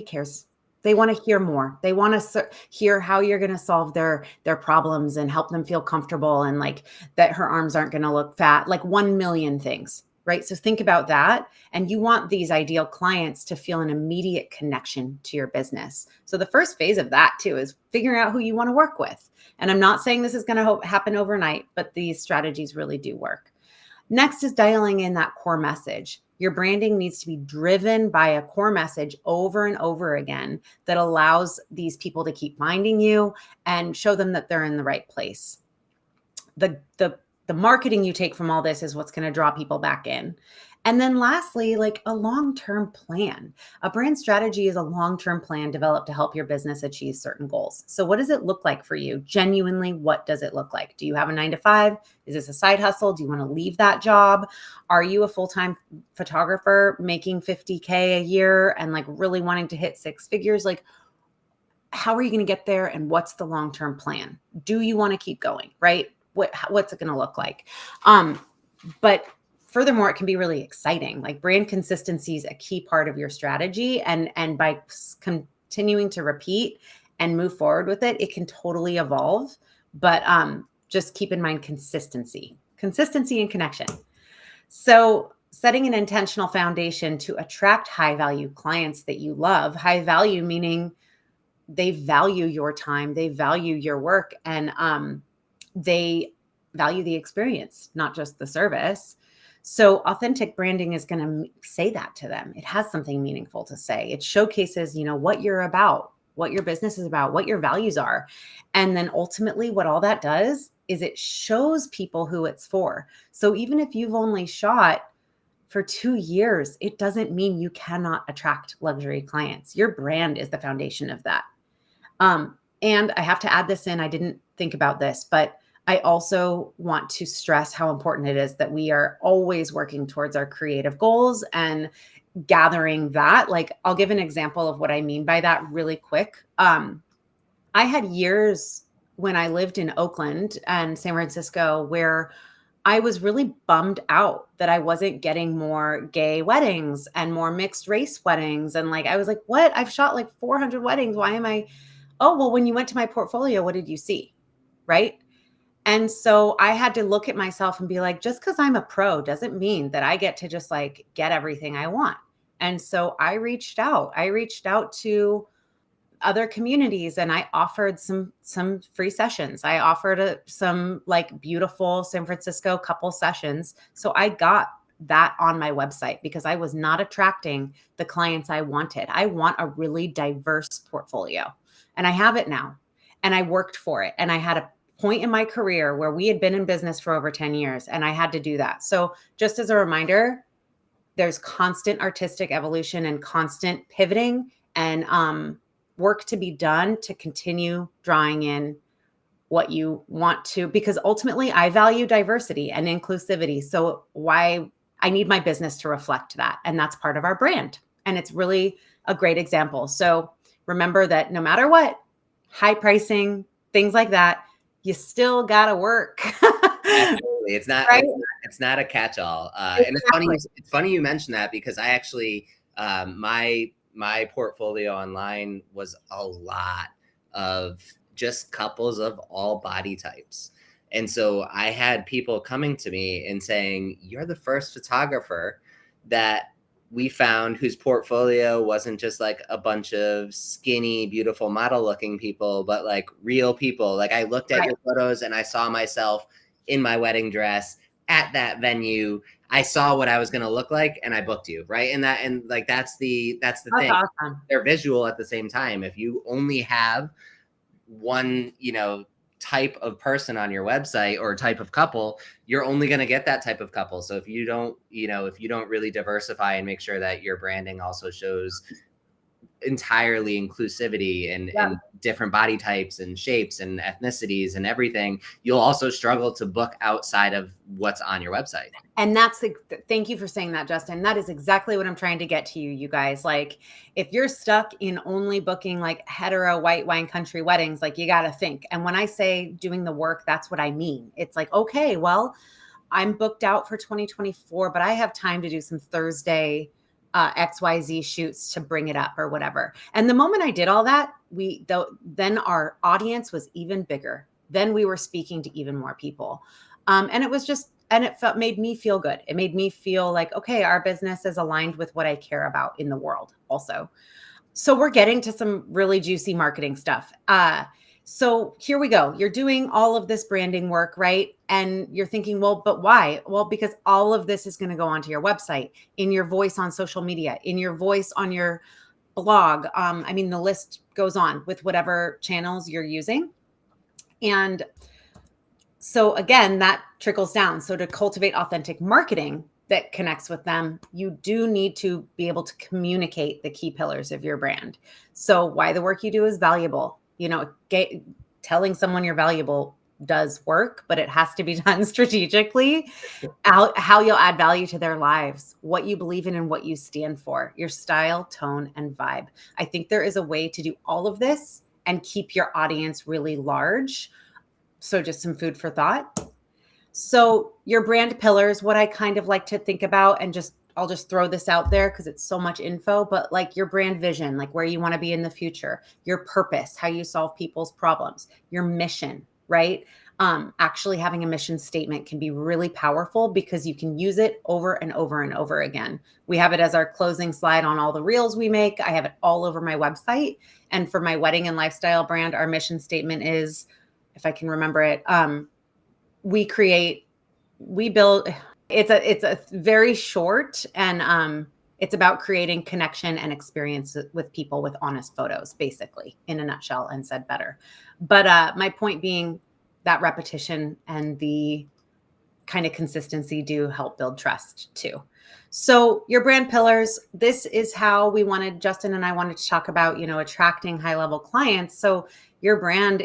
S3: cares. They want to hear more. They want to hear how you're going to solve their problems and help them feel comfortable, and like that her arms aren't going to look fat, like 1 million things, right? So think about that. And you want these ideal clients to feel an immediate connection to your business. So the first phase of that too is figuring out who you want to work with. And I'm not saying this is going to happen overnight, but these strategies really do work. Next is dialing in that core message. Your branding needs to be driven by a core message over and over again that allows these people to keep finding you and show them that they're in the right place. The marketing you take from all this is what's going to draw people back in. And then lastly, like a long-term plan. A brand strategy is a long-term plan developed to help your business achieve certain goals. So what does it look like for you? Genuinely, what does it look like? Do you have a 9-to-5? Is this a side hustle? Do you want to leave that job? Are you a full-time photographer making $50K a year and like really wanting to hit 6 figures? Like, how are you going to get there? And what's the long-term plan? Do you want to keep going, right? What's it going to look like? But furthermore, it can be really exciting. Like brand consistency is a key part of your strategy. And by continuing to repeat and move forward with it, it can totally evolve. But just keep in mind consistency and connection. So setting an intentional foundation to attract high value clients that you love. High value meaning they value your time, they value your work, and they value the experience, not just the service. So authentic branding is going to say that to them. It has something meaningful to say. It showcases, what you're about, what your business is about, what your values are. And then ultimately what all that does is it shows people who it's for. So even if you've only shot for 2 years, it doesn't mean you cannot attract luxury clients. Your brand is the foundation of that. And I have to add this in. I didn't think about this, but I also want to stress how important it is that we are always working towards our creative goals and gathering that. Like, I'll give an example of what I mean by that really quick. I had years when I lived in Oakland and San Francisco where I was really bummed out that I wasn't getting more gay weddings and more mixed race weddings. And like, I was like, what? I've shot like 400 weddings. Why am I? Oh, well, when you went to my portfolio, what did you see? Right. And so I had to look at myself and be like, just because I'm a pro doesn't mean that I get to just like get everything I want. And so I reached out. To other communities and I offered some free sessions. I offered some like beautiful San Francisco couple sessions. So I got that on my website because I was not attracting the clients I wanted. I want a really diverse portfolio and I have it now. And I worked for it. And I had a point in my career where we had been in business for over 10 years and I had to do that. So just as a reminder, there's constant artistic evolution and constant pivoting and work to be done to continue drawing in what you want to, because ultimately I value diversity and inclusivity. So why I need my business to reflect that. And that's part of our brand. And it's really a great example. So remember that no matter what, high pricing, things like that, you still got to work.
S2: Absolutely. It's not, right? It's not a catch-all. Exactly. And it's funny you mentioned that because I actually, my portfolio online was a lot of just couples of all body types. And so I had people coming to me and saying, you're the first photographer that we found whose portfolio wasn't just like a bunch of skinny, beautiful model looking people, but like real people. Like I looked at your photos and I saw myself in my wedding dress at that venue. I saw what I was going to look like and I booked you. Right. And that's the thing. Awesome. They're visual at the same time. If you only have one, type of person on your website or type of couple, you're only going to get that type of couple. So if you don't really diversify and make sure that your branding also shows entirely inclusivity and different body types and shapes and ethnicities and everything, you'll also struggle to book outside of what's on your website.
S3: And thank you for saying that, Justin. That is exactly what I'm trying to get to you guys. Like, if you're stuck in only booking like hetero white wine country weddings, like you got to think. And when I say doing the work, that's what I mean. It's like, okay, well, I'm booked out for 2024, but I have time to do some Thursday XYZ shoots to bring it up or whatever. And the moment I did all that, then our audience was even bigger. Then we were speaking to even more people. And it was just, and it made me feel good. It made me feel like, okay, our business is aligned with what I care about in the world also. So we're getting to some really juicy marketing stuff. So here we go. You're doing all of this branding work, right? And you're thinking, well, but why? Well, because all of this is going to go onto your website, in your voice on social media, in your voice on your blog. I mean, the list goes on with whatever channels you're using. And so again, that trickles down. So to cultivate authentic marketing that connects with them, you do need to be able to communicate the key pillars of your brand. So why the work you do is valuable. You know, telling someone you're valuable does work, but it has to be done strategically. How you'll add value to their lives, what you believe in and what you stand for, your style, tone, and vibe. I think there is a way to do all of this and keep your audience really large. So just some food for thought. So your brand pillars, what I kind of like to think about, and I'll just throw this out there because it's so much info, but like your brand vision, like where you want to be in the future, your purpose, how you solve people's problems, your mission, right? Actually having a mission statement can be really powerful because you can use it over and over and over again. We have it as our closing slide on all the reels we make. I have it all over my website. And for my wedding and lifestyle brand, our mission statement is, if I can remember it, we build. It's a very short, and it's about creating connection and experience with people with honest photos, basically, in a nutshell, and said better. But my point being that repetition and the kind of consistency do help build trust too. So your brand pillars, this is how Justin and I wanted to talk about, attracting high level clients. So your brand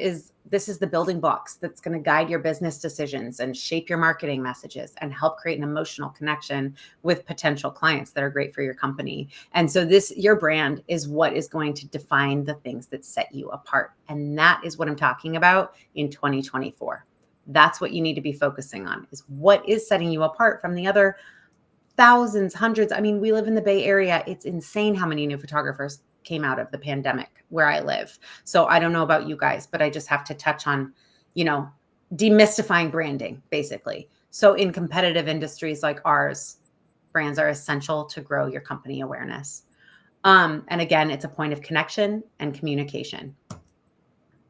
S3: this is the building blocks that's going to guide your business decisions and shape your marketing messages and help create an emotional connection with potential clients that are great for your company. And so your brand is what is going to define the things that set you apart. And that is what I'm talking about in 2024. That's what you need to be focusing on, is what is setting you apart from the other thousands, hundreds. I mean, we live in the Bay Area. It's insane how many new photographers came out of the pandemic where I live. So I don't know about you guys, but I just have to touch on, demystifying branding, basically. So in competitive industries like ours, brands are essential to grow your company awareness. And again, it's a point of connection and communication.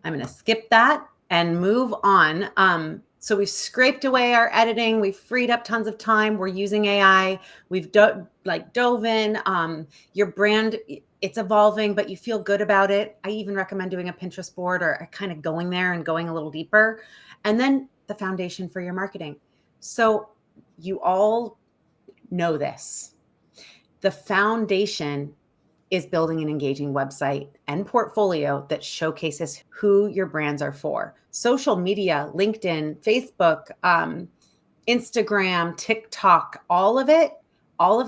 S3: I'm going to skip that and move on. So we've scraped away our editing. We've freed up tons of time. We're using AI. We've dove in. Your brand, it's evolving, but you feel good about it. I even recommend doing a Pinterest board or kind of going there and going a little deeper. And then the foundation for your marketing. So you all know this. The foundation is building an engaging website and portfolio that showcases who your brands are for. Social media, LinkedIn, Facebook, Instagram, TikTok, all of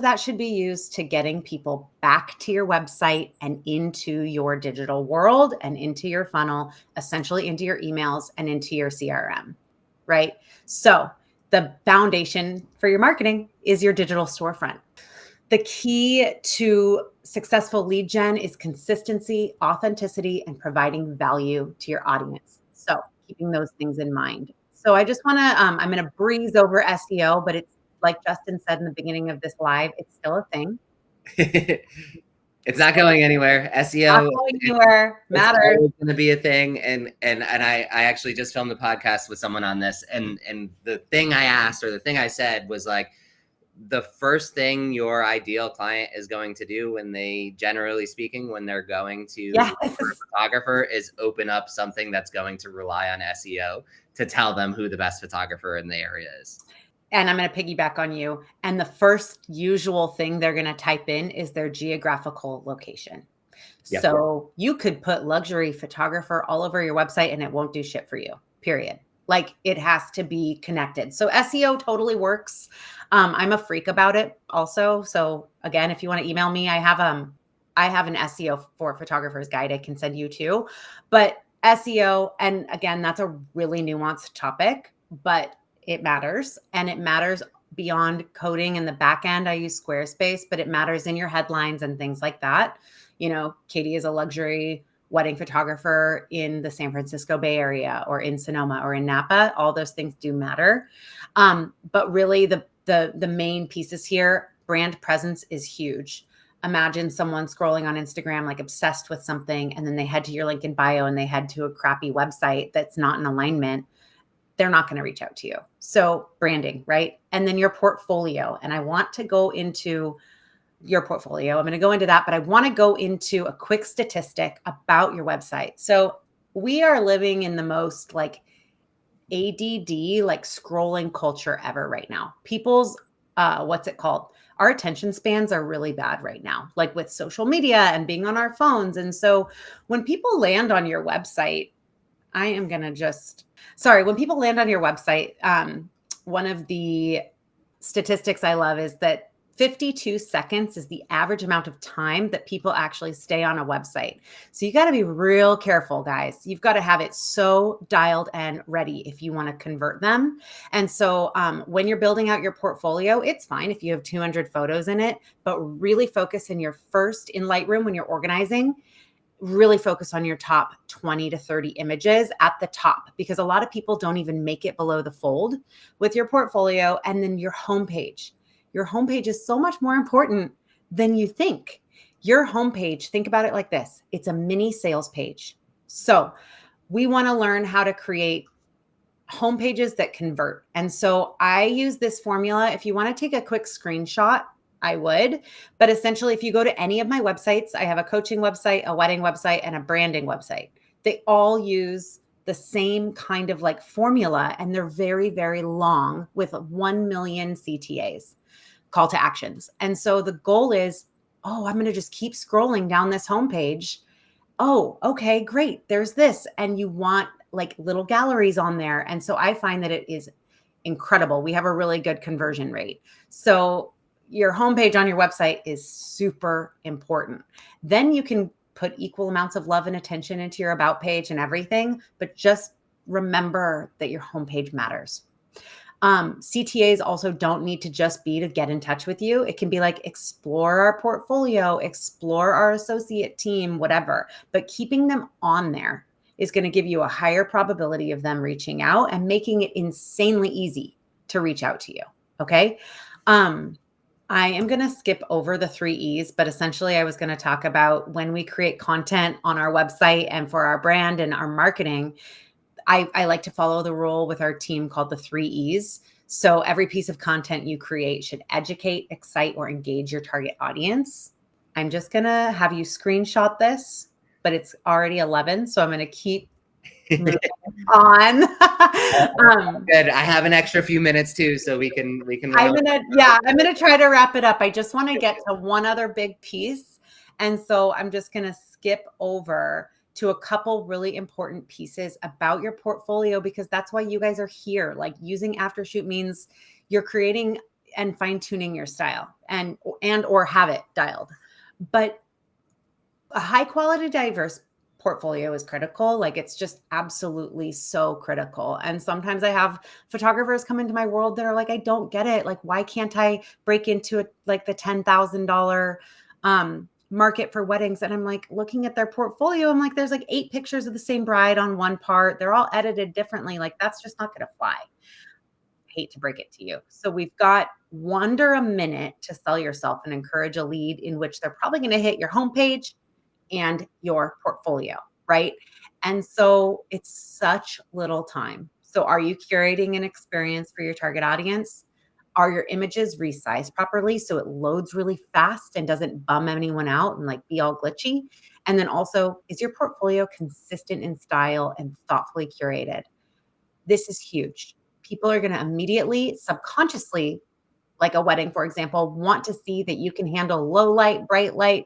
S3: that should be used to getting people back to your website and into your digital world and into your funnel, essentially into your emails and into your CRM, right? So the foundation for your marketing is your digital storefront. The key to successful lead gen is consistency, authenticity, and providing value to your audience. So keeping those things in mind. So I just want to, I'm going to breeze over SEO, but it's like Justin said in the beginning of this live, it's still a thing.
S2: It's not going anywhere. SEO
S3: not going anywhere. Matters.
S2: It's always going to be a thing. And I actually just filmed a podcast with someone on this. And the thing I asked, or the thing I said was like, the first thing your ideal client is going to do when generally speaking, when they're going to a photographer, is open up something that's going to rely on SEO to tell them who the best photographer in the area is.
S3: And I'm going to piggyback on you. And the first usual thing they're going to type in is their geographical location.
S2: Yep.
S3: So you could put luxury photographer all over your website and it won't do shit for you, period. Like it has to be connected. So SEO totally works. I'm a freak about it also. So again, if you want to email me, I have an SEO for photographers guide I can send you too. But SEO, and again, that's a really nuanced topic, but it matters. And it matters beyond coding in the back end. I use Squarespace, but it matters in your headlines and things like that. You know, Katie is a luxury wedding photographer in the San Francisco Bay Area or in Sonoma or in Napa. All those things do matter. But really the main pieces here, brand presence is huge. Imagine someone scrolling on Instagram, like obsessed with something, and then they head to your link in bio and they head to a crappy website that's not in alignment. They're not going to reach out to you. So branding, right? And then your portfolio. And I want to go into your portfolio. I'm going to go into that, but I want to go into a quick statistic about your website. So we are living in the most like ADD, like scrolling culture ever right now. People's, what's it called? Our attention spans are really bad right now, like with social media and being on our phones. And so when people land on your website, when people land on your website, one of the statistics I love is that 52 seconds is the average amount of time that people actually stay on a website. So you got to be real careful, guys. You've got to have it so dialed and ready if you want to convert them. And so when you're building out your portfolio, it's fine if you have 200 photos in it, but really focus in Lightroom when you're organizing. Really focus on your top 20 to 30 images at the top, because a lot of people don't even make it below the fold with your portfolio. And then your homepage. Your homepage is so much more important than you think. Your homepage, think about it like this. It's a mini sales page. So we want to learn how to create homepages that convert. And so I use this formula. If you want to take a quick screenshot, I would. But essentially, if you go to any of my websites, I have a coaching website, a wedding website, and a branding website. They all use the same kind of like formula, and they're very, very long with 1 million CTAs, call to actions. And so the goal is, I'm going to just keep scrolling down this homepage. Oh, okay, great. There's this. And you want like little galleries on there. And so I find that it is incredible. We have a really good conversion rate. So your homepage on your website is super important. Then you can put equal amounts of love and attention into your about page and everything, but just remember that your homepage matters. CTAs also don't need to just be to get in touch with you. It can be like explore our portfolio, explore our associate team, whatever. But keeping them on there is going to give you a higher probability of them reaching out and making it insanely easy to reach out to you. Okay. I am going to skip over the 3 E's, but essentially I was going to talk about when we create content on our website and for our brand and our marketing. I like to follow the rule with our team called the 3 E's. So every piece of content you create should educate, excite, or engage your target audience. I'm just going to have you screenshot this, but it's already 11. So I'm going to keep moving on.
S2: Good. I have an extra few minutes too, so we can.
S3: I'm going to try to wrap it up. I just want to get to one other big piece. And so I'm just going to skip over to a couple really important pieces about your portfolio, because that's why you guys are here. Like using Aftershoot means you're creating and fine tuning your style and or have it dialed. But a high quality, diverse portfolio is critical. Like it's just absolutely so critical. And sometimes I have photographers come into my world that are like, I don't get it. Like, why can't I break into it like the $10,000 market for weddings? And I'm like looking at their portfolio. I'm like, there's like 8 pictures of the same bride on one part. They're all edited differently. Like that's just not going to fly. Hate to break it to you. So we've got under a minute to sell yourself and encourage a lead in which they're probably going to hit your homepage and your portfolio, right? And so it's such little time. So are you curating an experience for your target audience? Are your images resized properly so it loads really fast and doesn't bum anyone out and like be all glitchy? And then also, is your portfolio consistent in style and thoughtfully curated? This is huge. People are going to immediately, subconsciously, like a wedding, for example, want to see that you can handle low light, bright light,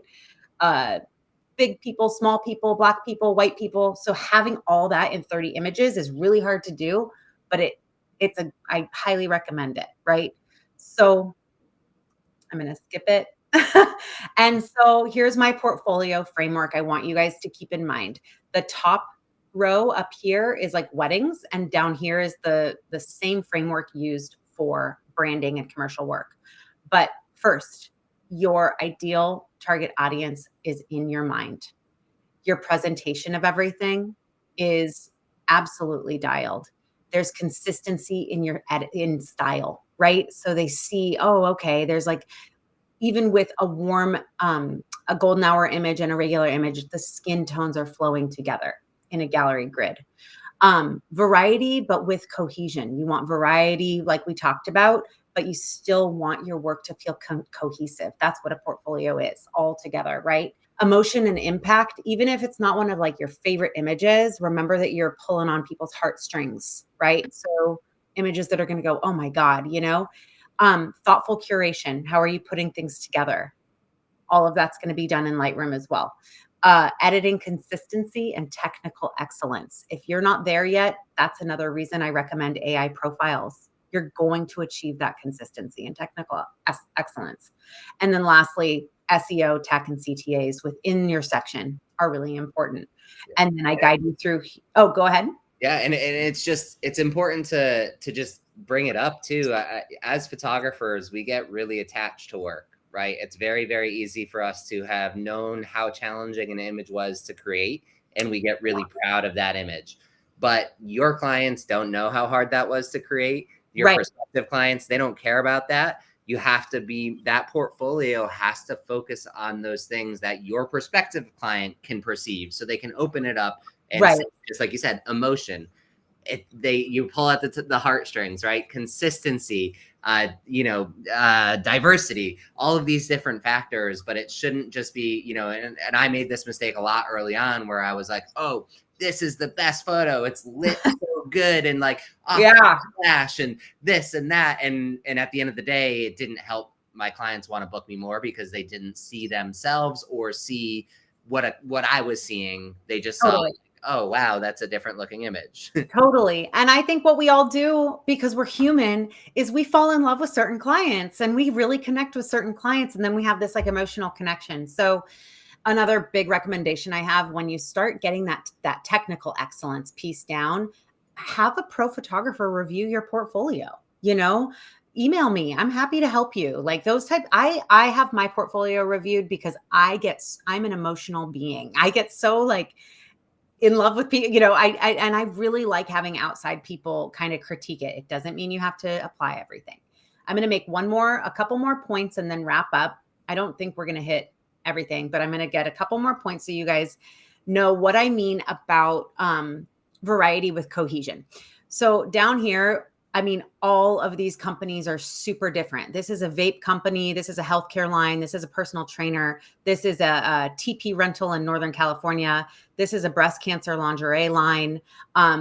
S3: big people, small people, Black people, white people. So having all that in 30 images is really hard to do, but I highly recommend it, right? So I'm going to skip it. And so here's my portfolio framework I want you guys to keep in mind. The top row up here is like weddings, and down here is the same framework used for branding and commercial work. But first, your ideal target audience is in your mind. Your presentation of everything is absolutely dialed. There's consistency in your in style, right? So they see, oh, okay, there's like, even with a warm, a golden hour image and a regular image, the skin tones are flowing together in a gallery grid. Variety, but with cohesion. You want variety, like we talked about, but you still want your work to feel cohesive. That's what a portfolio is all together, right? Emotion and impact, even if it's not one of like your favorite images, remember that you're pulling on people's heartstrings, right? So images that are going to go, oh my God, thoughtful curation. How are you putting things together? All of that's going to be done in Lightroom as well. Editing consistency and technical excellence. If you're not there yet, that's another reason I recommend AI profiles. You're going to achieve that consistency and technical excellence. And then lastly, SEO, tech, and CTAs within your section are really important. And then I guide you through. Oh, go ahead.
S2: Yeah, and it's important to just bring it up too. As photographers, we get really attached to work, right? It's very, very easy for us to have known how challenging an image was to create, and we get really proud of that image. But your clients don't know how hard that was to create. Your prospective clients, they don't care about that. You have to be, that portfolio has to focus on those things that your prospective client can perceive, so they can open it up and say, just like you said, emotion. You pull out the heartstrings, right? Consistency, diversity, all of these different factors. But it shouldn't just be, and I made this mistake a lot early on where I was like, oh, this is the best photo. It's lit so good. And like, flash and this and that. And at the end of the day, it didn't help my clients want to book me more because they didn't see themselves or see what I was seeing. They just saw, oh, wow, that's a different looking image.
S3: Totally. And I think what we all do, because we're human, is we fall in love with certain clients and we really connect with certain clients. And then we have this like emotional connection. So another big recommendation I have, when you start getting that technical excellence piece down, have a pro photographer review your portfolio, email me. I'm happy to help you. Like those type, I have my portfolio reviewed because I'm an emotional being. I get so like in love with people, I really like having outside people kind of critique it. It doesn't mean you have to apply everything. I'm going to make a couple more points and then wrap up. I don't think we're going to hit everything, but I'm going to get a couple more points so you guys know what I mean about variety with cohesion. So down here, all of these companies are super different. This is a vape company. This is a healthcare line. This is a personal trainer. This is a TP rental in Northern California. This is a breast cancer lingerie line.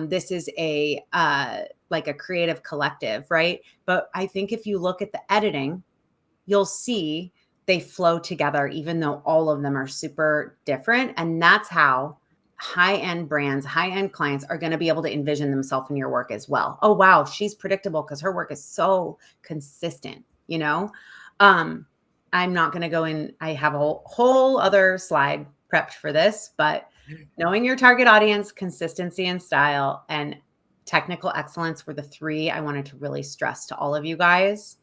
S3: This is like a creative collective, right? But I think if you look at the editing, you'll see they flow together, even though all of them are super different. And that's how high-end brands, high-end clients are going to be able to envision themselves in your work as well. Oh, wow, she's predictable because her work is so consistent, I'm not going to go in. I have a whole other slide prepped for this, but knowing your target audience, consistency and style, and technical excellence were the three I wanted to really stress to all of you guys.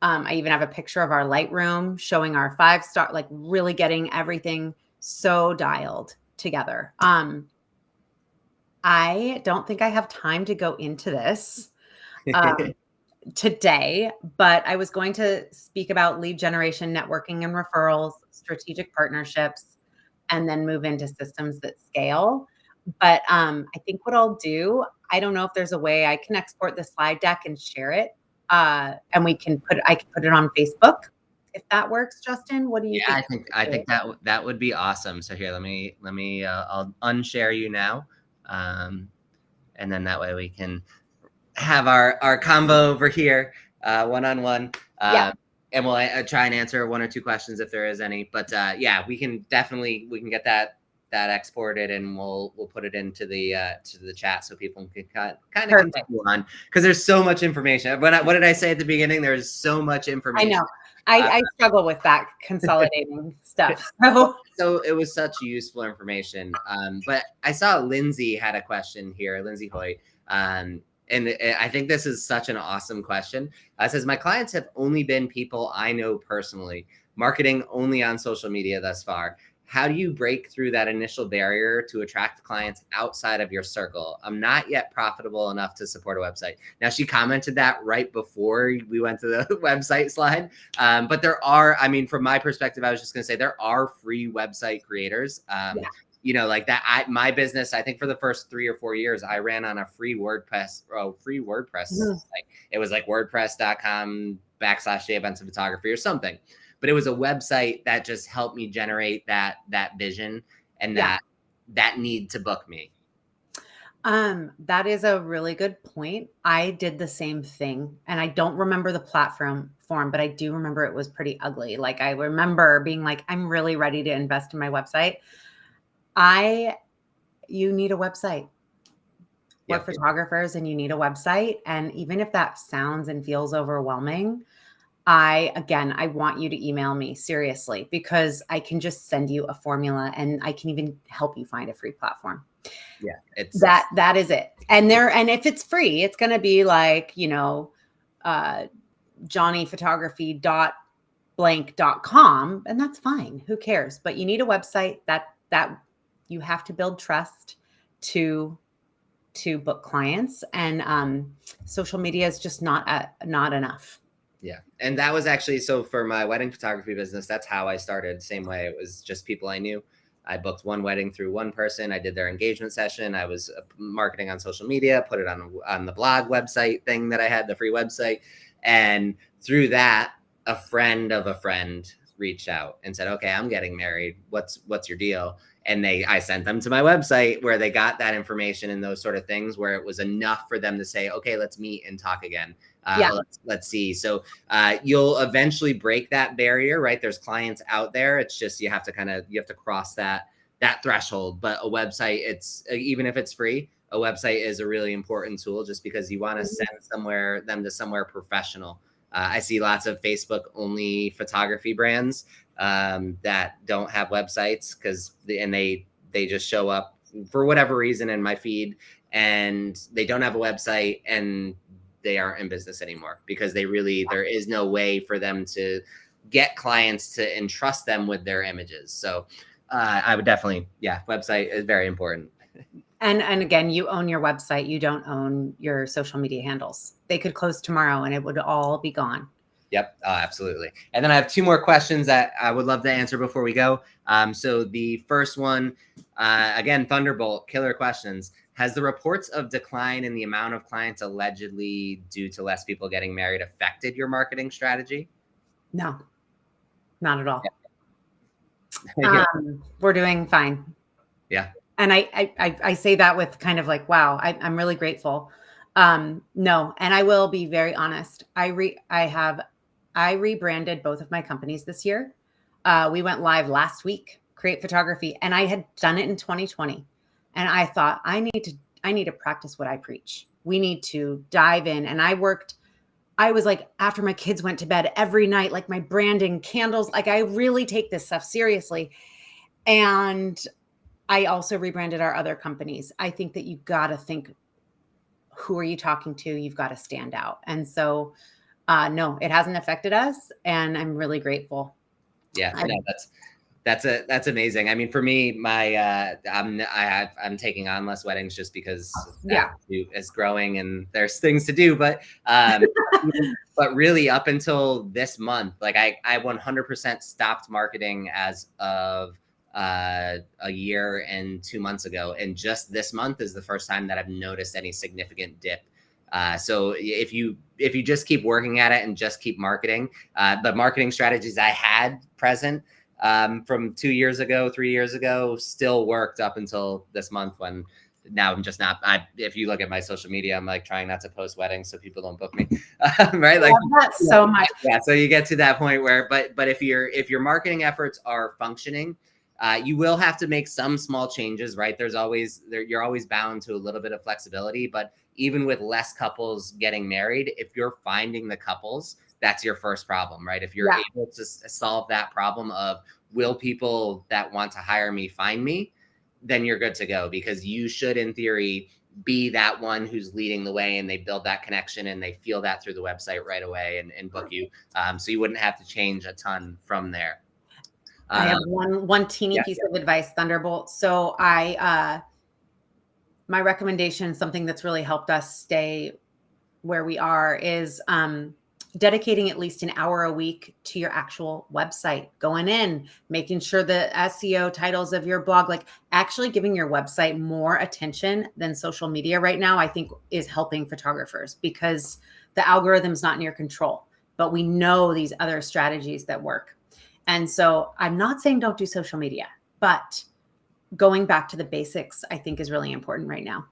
S3: I even have a picture of our Lightroom showing our 5-star, like really getting everything so dialed together. I don't think I have time to go into this today, but I was going to speak about lead generation, networking and referrals, strategic partnerships, and then move into systems that scale. But I think what I'll do, I don't know if there's a way I can export the slide deck and share it. And I can put it on Facebook. If that works, Justin, what do you think?
S2: I think that would be awesome. So here, let me I'll unshare you now. And then that way we can have our combo over here, one-on-one. And we'll try and answer one or two questions if there is any. But we can get that exported, and we'll put it into the chat so people can kind of continue on, because there's so much information. What did I say at the beginning? There's so much information.
S3: I know. I struggle with that consolidating stuff.
S2: So it was such useful information. But I saw Lindsay had a question here, Lindsay Hoy. And I think this is such an awesome question. It says, my clients have only been people I know personally, marketing only on social media thus far. How do you break through that initial barrier to attract clients outside of your circle? I'm not yet profitable enough to support a website. Now, she commented that right before we went to the website slide. But there are, I mean, from my perspective, I was just going to say there are free website creators. You know, like that, my business, I think for the first 3 or 4 years, I ran on a free WordPress site. It was like WordPress.com/Jay Benson Photography or something. But it was a website that just helped me generate that vision and that need to book me.
S3: That is a really good point. I did the same thing, and I don't remember the platform, but I do remember it was pretty ugly. Like, I remember being like, I'm really ready to invest in my website. You need a website. We're photographers and you need a website. And even if that sounds and feels overwhelming, I want you to email me, seriously, because I can just send you a formula and I can even help you find a free platform.
S2: Yeah, it's
S3: that is it. And if it's free, it's going to be like, johnnyphotography.blank.com, and that's fine. Who cares? But you need a website that you have to build trust to book clients, and social media is just not enough.
S2: Yeah. And that was actually, so for my wedding photography business, that's how I started. Same way. It was just people I knew. I booked one wedding through one person. I did their engagement session. I was marketing on social media, put it on the blog website thing that I had, the free website. And through that, a friend of a friend reached out and said, okay, I'm getting married. What's your deal? And I sent them to my website where they got that information and those sort of things, where it was enough for them to say, okay, let's meet and talk again. Let's see. So you'll eventually break that barrier, right? There's clients out there. It's just, you have to cross that threshold. But a website, even if it's free, a website is a really important tool, just because you want to send them to somewhere professional. I see lots of Facebook only photography brands that don't have websites, and they just show up for whatever reason in my feed, and they don't have a website, and they aren't in business anymore, because there is no way for them to get clients to entrust them with their images. So I would definitely, website is very important.
S3: And again, you own your website. You don't own your social media handles. They could close tomorrow and it would all be gone.
S2: Yep, absolutely. And then I have 2 more questions that I would love to answer before we go. So the first one, again, Thunderbolt, killer questions. Has the reports of decline in the amount of clients allegedly due to less people getting married affected your marketing strategy?
S3: No, not at all.
S2: Yeah.
S3: We're doing fine.
S2: Yeah.
S3: And I say that with kind of like, wow, I'm really grateful. No, and I will be very honest. I rebranded both of my companies this year. We went live last week, Create Photography, and I had done it in 2020. And I thought, I need to practice what I preach. We need to dive in. And I was like, after my kids went to bed every night, like my branding, candles, like I really take this stuff seriously. And I also rebranded our other companies. I think that you got to think, who are you talking to? You've got to stand out. And so, no, it hasn't affected us, and I'm really grateful.
S2: Yeah, that's amazing. I mean, for me, I'm taking on less weddings just because it's growing and there's things to do. But but really, up until this month, like I 100% stopped marketing as of a year and 2 months ago, and just this month is the first time that I've noticed any significant dip. So if you just keep working at it and just keep marketing, the marketing strategies I had present from 2 years ago, 3 years ago, still worked up until this month, when now I'm just not. If you look at my social media, I'm like trying not to post weddings so people don't book me, right? Like
S3: that's so much.
S2: Yeah. So you get to that point where, but if your marketing efforts are functioning, You will have to make some small changes, right? You're always bound to a little bit of flexibility, but even with less couples getting married, if you're finding the couples, that's your first problem, right? If you're able to solve that problem of, will people that want to hire me find me, then you're good to go, because you should, in theory, be that one who's leading the way, and they build that connection and they feel that through the website right away and book you. So you wouldn't have to change a ton from there.
S3: I have one teeny piece of advice, Thunderbolt. So my recommendation, something that's really helped us stay where we are, is dedicating at least an hour a week to your actual website, going in, making sure the SEO titles of your blog, like actually giving your website more attention than social media right now, I think is helping photographers, because the algorithm's not in your control, but we know these other strategies that work. And so I'm not saying don't do social media, but going back to the basics, I think, is really important right now.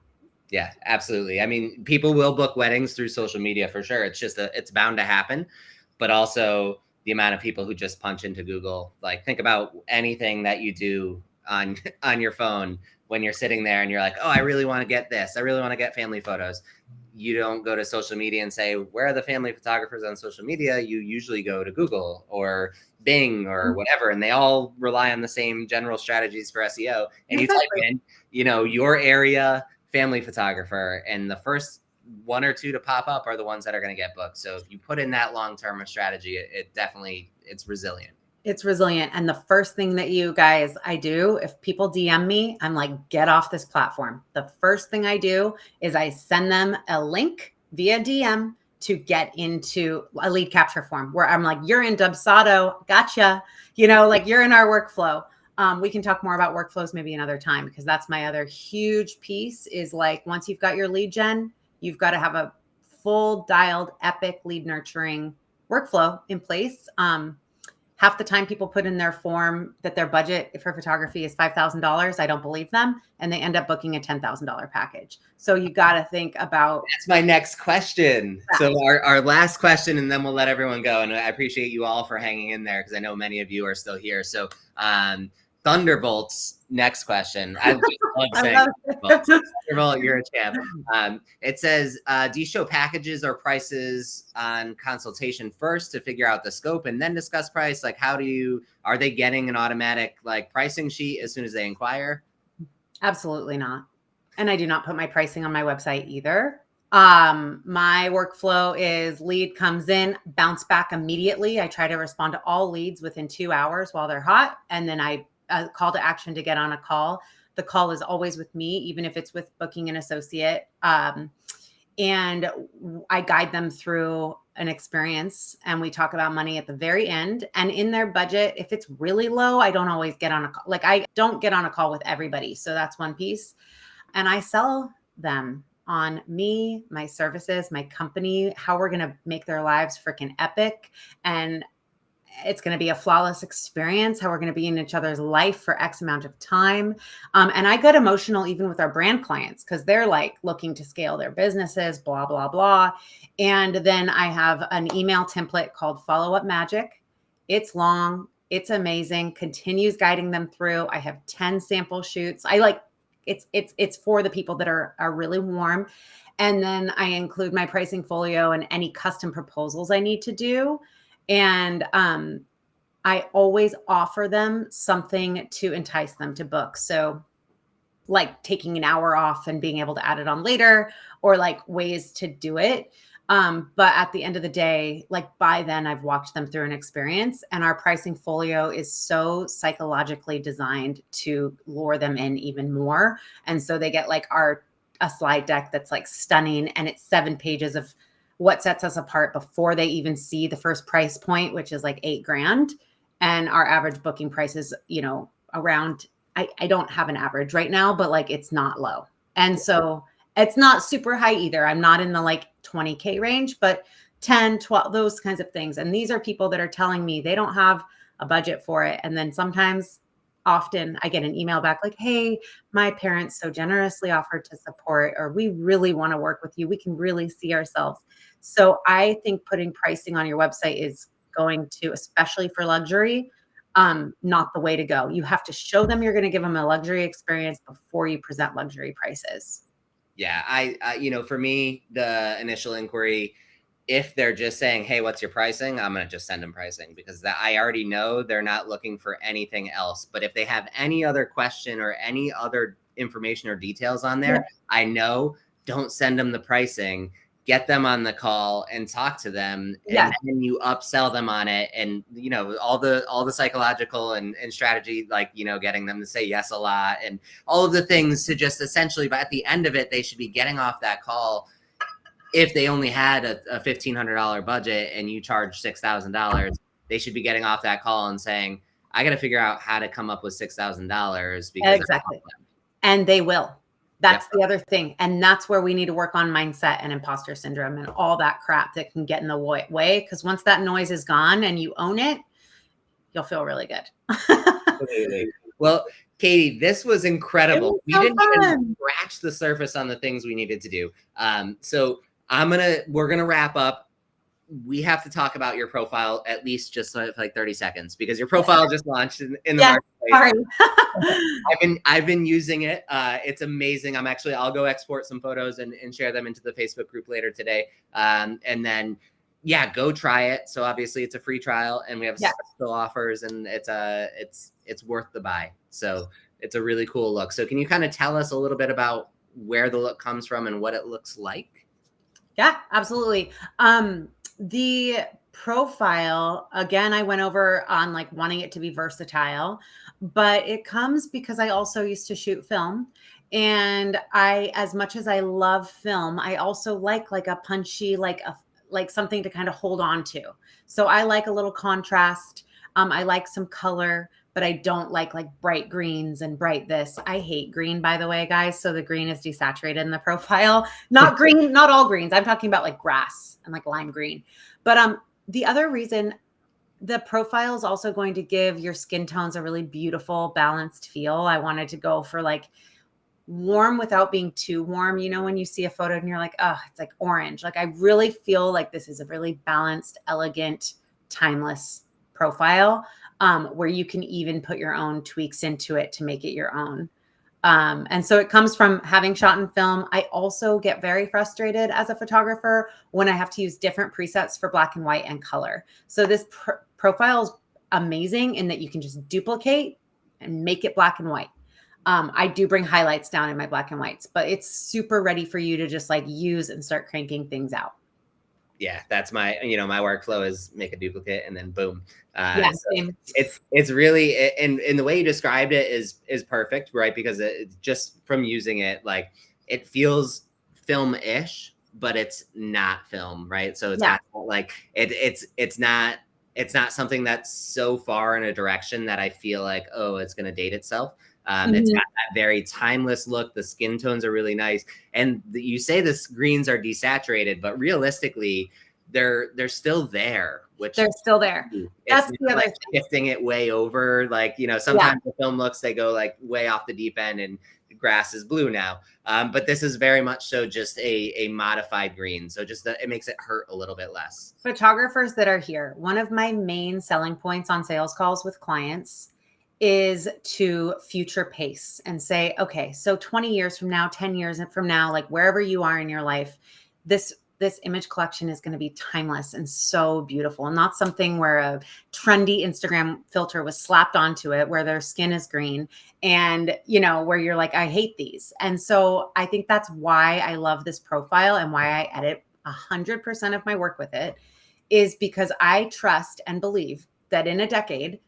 S2: Yeah, absolutely. I mean, people will book weddings through social media for sure. It's just it's bound to happen. But also the amount of people who just punch into Google, like, think about anything that you do on your phone when you're sitting there and you're like, oh, I really want to get this. I really want to get family photos. You don't go to social media and say, where are the family photographers on social media? You usually go to Google or Bing or whatever, and they all rely on the same general strategies for SEO. And you type in, your area family photographer, and the first one or two to pop up are the ones that are going to get booked. So if you put in that long-term strategy, it's resilient.
S3: It's resilient. And the first thing that I do, if people DM me, I'm like, get off this platform. The first thing I do is I send them a link via DM to get into a lead capture form, where I'm like, you're in Dubsado. Gotcha. Like, you're in our workflow. We can talk more about workflows maybe another time, because that's my other huge piece, is like, once you've got your lead gen, you've got to have a full dialed epic lead nurturing workflow in place. Half the time people put in their form that their budget for photography is $5,000. I don't believe them. And they end up booking a $10,000 package. So you got to think about.
S2: That's my next question. So our last question, and then we'll let everyone go. And I appreciate you all for hanging in there, because I know many of you are still here. So Thunderbolt's next question. I love saying Thunderbolt, you're a champ. It says, do you show packages or prices on consultation first to figure out the scope and then discuss price? Like, are they getting an automatic pricing sheet as soon as they inquire?
S3: Absolutely not. And I do not put my pricing on my website either. My workflow is lead comes in, bounce back immediately. I try to respond to all leads within 2 hours while they're hot. And then I call to action to get on a call. The call is always with me, even if it's with booking an associate. And I guide them through an experience, and we talk about money at the very end. And in their budget, if it's really low, I don't always get on a call. Like, I don't get on a call with everybody. So that's one piece. And I sell them on me, my services, my company, how we're going to make their lives freaking epic. And it's going to be a flawless experience, how we're going to be in each other's life for X amount of time. And I get emotional even with our brand clients, because they're like looking to scale their businesses, blah, blah, blah. And then I have an email template called Follow Up Magic. It's long. It's amazing. Continues guiding them through. I have 10 sample shoots. It's for the people that are really warm. And then I include my pricing folio and any custom proposals I need to do. And I always offer them something to entice them to book. So like taking an hour off and being able to add it on later, or like ways to do it. But at the end of the day, like by then I've walked them through an experience, and our pricing folio is so psychologically designed to lure them in even more. And so they get like a slide deck that's like stunning, and it's 7 pages of what sets us apart before they even see the first price point, which is like $8,000. And our average booking price is, around, I don't have an average right now, but like it's not low. And so it's not super high either. I'm not in the like 20K range, but 10, 12, those kinds of things. And these are people that are telling me they don't have a budget for it. And then often I get an email back like, hey, my parents so generously offered to support, or we really want to work with you. We can really see ourselves. So I think putting pricing on your website is going to, especially for luxury, not the way to go. You have to show them you're going to give them a luxury experience before you present luxury prices.
S2: Yeah, I for me, the initial inquiry, if they're just saying, hey, what's your pricing? I'm going to just send them pricing, because that I already know they're not looking for anything else. But if they have any other question or any other information or details on there, I know, don't send them the pricing. Get them on the call and talk to them, and then you upsell them on it, and all the psychological and strategy, like getting them to say yes a lot and all of the things to just essentially, but at the end of it, they should be getting off that call. If they only had a $1,500 budget and you charge $6,000, they should be getting off that call and saying, I got to figure out how to come up with $6,000, because
S3: exactly. And they will. That's the other thing. And that's where we need to work on mindset and imposter syndrome and all that crap that can get in the way. Because once that noise is gone and you own it, you'll feel really good.
S2: Absolutely. Well, Katie, this was incredible. We didn't even scratch the surface on the things we needed to do. So we're gonna wrap up. We have to talk about your profile at least just like 30 seconds, because your profile just launched in the marketplace. Sorry. I've been using it. It's amazing. I'll go export some photos and share them into the Facebook group later today. And then go try it. So obviously it's a free trial, and we have special offers, and it's worth the buy. So it's a really cool look. So can you kind of tell us a little bit about where the look comes from and what it looks like?
S3: Yeah, absolutely. The profile, again, I went over on like wanting it to be versatile, but it comes because I also used to shoot film. And as much as I love film, I also like a punchy, like something to kind of hold on to. So I like a little contrast. I like some color, but I don't like bright greens and bright this. I hate green, by the way, guys. So the green is desaturated in the profile. Not green, not all greens. I'm talking about like grass and like lime green. But the other reason, the profile is also going to give your skin tones a really beautiful, balanced feel. I wanted to go for like warm without being too warm. When you see a photo and you're like, oh, it's like orange. Like I really feel like this is a really balanced, elegant, timeless profile. Where you can even put your own tweaks into it to make it your own. And so it comes from having shot in film. I also get very frustrated as a photographer when I have to use different presets for black and white and color. So this profile is amazing in that you can just duplicate and make it black and white. I do bring highlights down in my black and whites, but it's super ready for you to just like use and start cranking things out.
S2: Yeah, that's my, my workflow is make a duplicate and then boom.
S3: Same.
S2: It's really, and the way you described it is perfect, right? Because it's just from using it, like it feels film-ish, but it's not film, right? So it's not like it's not something that's so far in a direction that I feel like, oh, it's going to date itself. It's got that very timeless look. The skin tones are really nice. And you say the greens are desaturated, but realistically, they're still there. Which
S3: they're still there. That's the other thing.
S2: Shifting it way over. Like, sometimes the film looks, they go like way off the deep end and grass is blue now. But this is very much so just a modified green. So just it makes it hurt a little bit less.
S3: Photographers that are here, one of my main selling points on sales calls with clients is to future pace and say, okay, so 20 years from now, 10 years from now, like wherever you are in your life, this image collection is going to be timeless and so beautiful, and not something where a trendy Instagram filter was slapped onto it, where their skin is green and, where you're like, I hate these. And so I think that's why I love this profile and why I edit 100% of my work with it, is because I trust and believe that in a decade,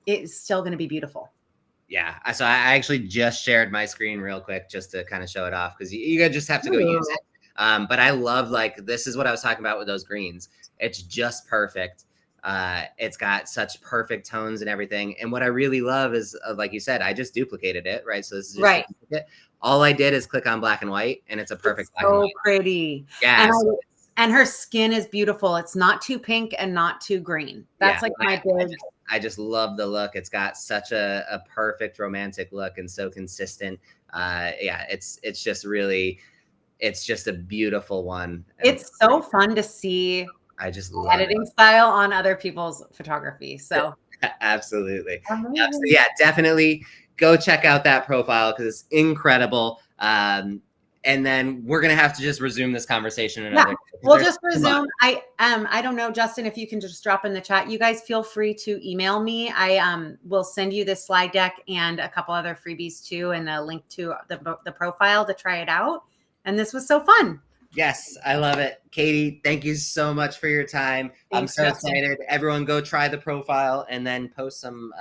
S3: it's still going to be beautiful.
S2: Yeah. So I actually just shared my screen real quick just to kind of show it off, because you guys just have to go use it. But I love, like, this is what I was talking about with those greens. It's just perfect. It's got such perfect tones and everything. And what I really love is, like you said, I just duplicated it, right? So this is just all I did is click on black and white, and it's a perfect black and white.
S3: So pretty.
S2: Yeah.
S3: And her skin is beautiful. It's not too pink and not too green. That's my big.
S2: I just love the look. It's got such a perfect romantic look and so consistent. It's just really, it's just a beautiful one.
S3: It's so fun to see.
S2: I just love
S3: editing style on other people's photography. So
S2: Absolutely.
S3: Amazing.
S2: Yeah, definitely go check out that profile because it's incredible. And then we're gonna have to just resume this conversation another day, 'cause
S3: We'll
S2: there's
S3: just
S2: so much.
S3: resume. I don't know, Justin, if you can just drop in the chat. You guys feel free to email me. I will send you this slide deck and a couple other freebies too, and a link to the profile to try it out. And this was so fun.
S2: Yes, I love it. Katie, thank you so much for your time. I'm
S3: Thanks,
S2: so
S3: Justin.
S2: excited. Everyone go try the profile and then post some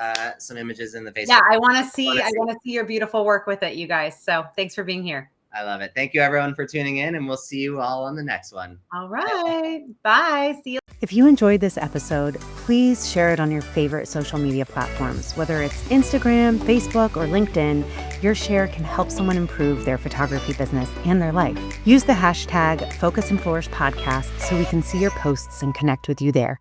S2: images in the Facebook.
S3: Yeah, I want to see your beautiful work with it, you guys. So thanks for being here.
S2: I love it. Thank you everyone for tuning in, and we'll see you all on the next one.
S3: All right. Bye. See you.
S1: If you enjoyed this episode, please share it on your favorite social media platforms, whether it's Instagram, Facebook, or LinkedIn. Your share can help someone improve their photography business and their life. Use the hashtag Focus and Flourish podcast so we can see your posts and connect with you there.